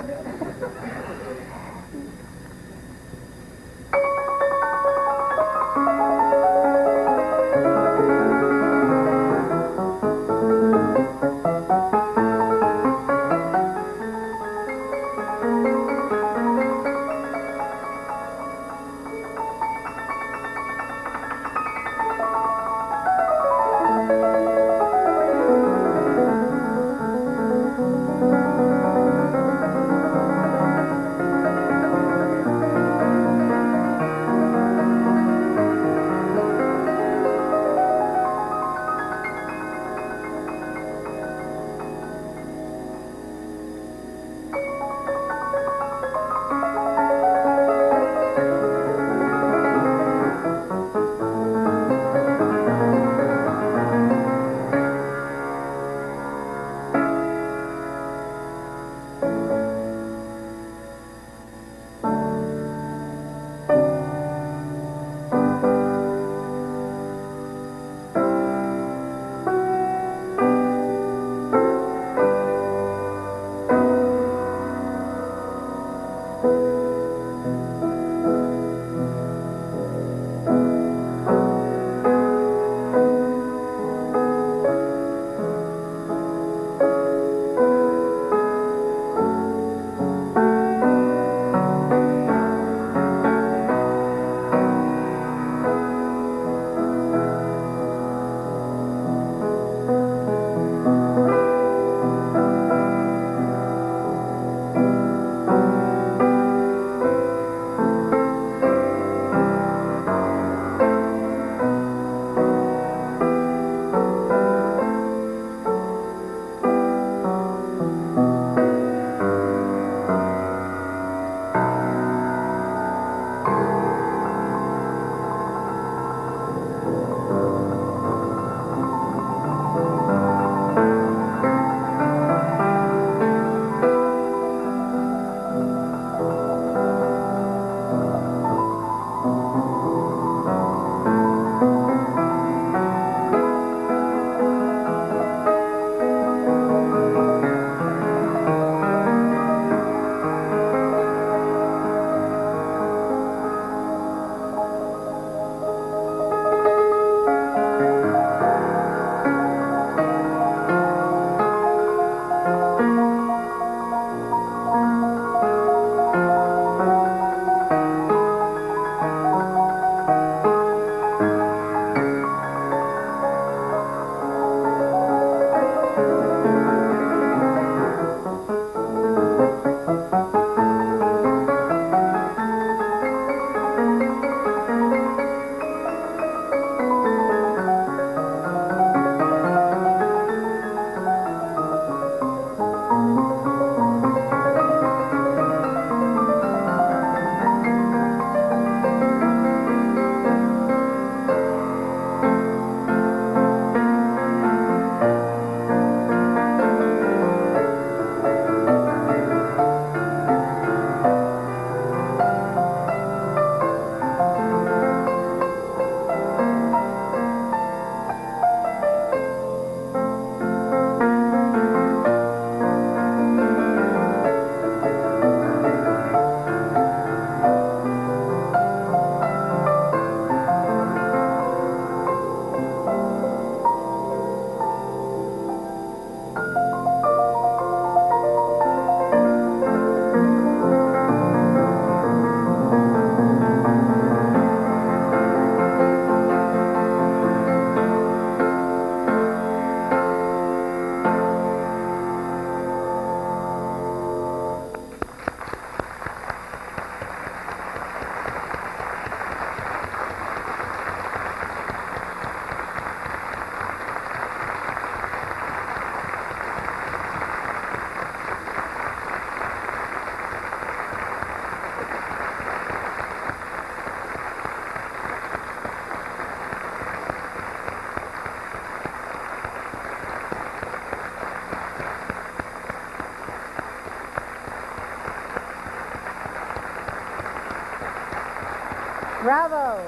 Bravo.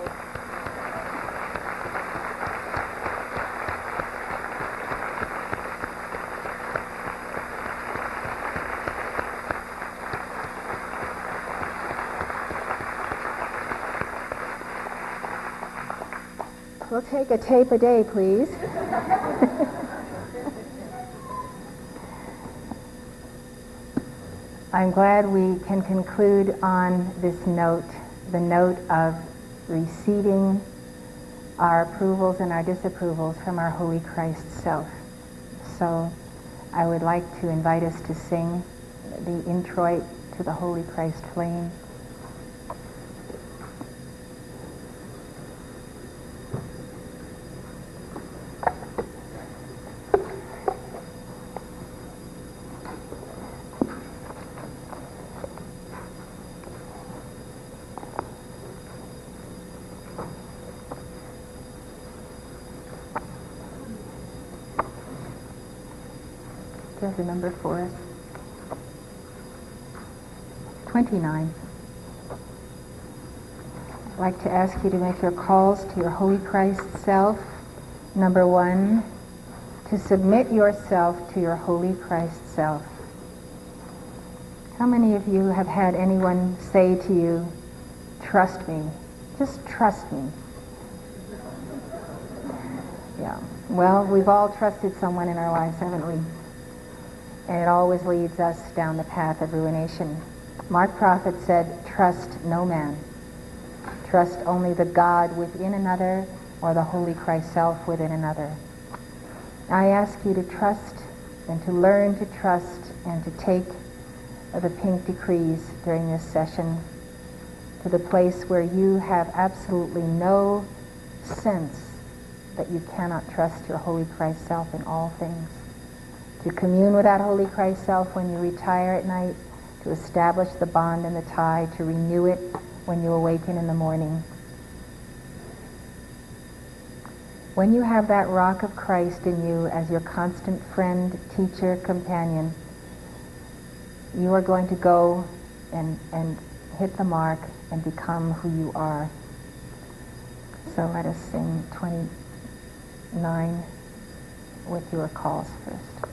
We'll take a tape a day, please. I'm glad we can conclude on this note, the note of receiving our approvals and our disapprovals from our Holy Christ Self. So I would like to invite us to sing the introit to the Holy Christ Flame. Do you have the number for us? 29. I'd like to ask you to make your calls to your Holy Christ Self. Number 1, to submit yourself to your Holy Christ Self. How many of you have had anyone say to you, trust me, just trust me? Yeah. Well, we've all trusted someone in our lives, haven't we? And it always leads us down the path of ruination. Mark Prophet said, trust no man. Trust only the God within another or the Holy Christ Self within another. I ask you to trust and to learn to trust and to take the pink decrees during this session to the place where you have absolutely no sense that you cannot trust your Holy Christ Self in all things. To commune with that Holy Christ Self when you retire at night, to establish the bond and the tie, to renew it when you awaken in the morning. When you have that rock of Christ in you as your constant friend, teacher, companion, you are going to go and hit the mark and become who you are. So let us sing 29 with your calls first.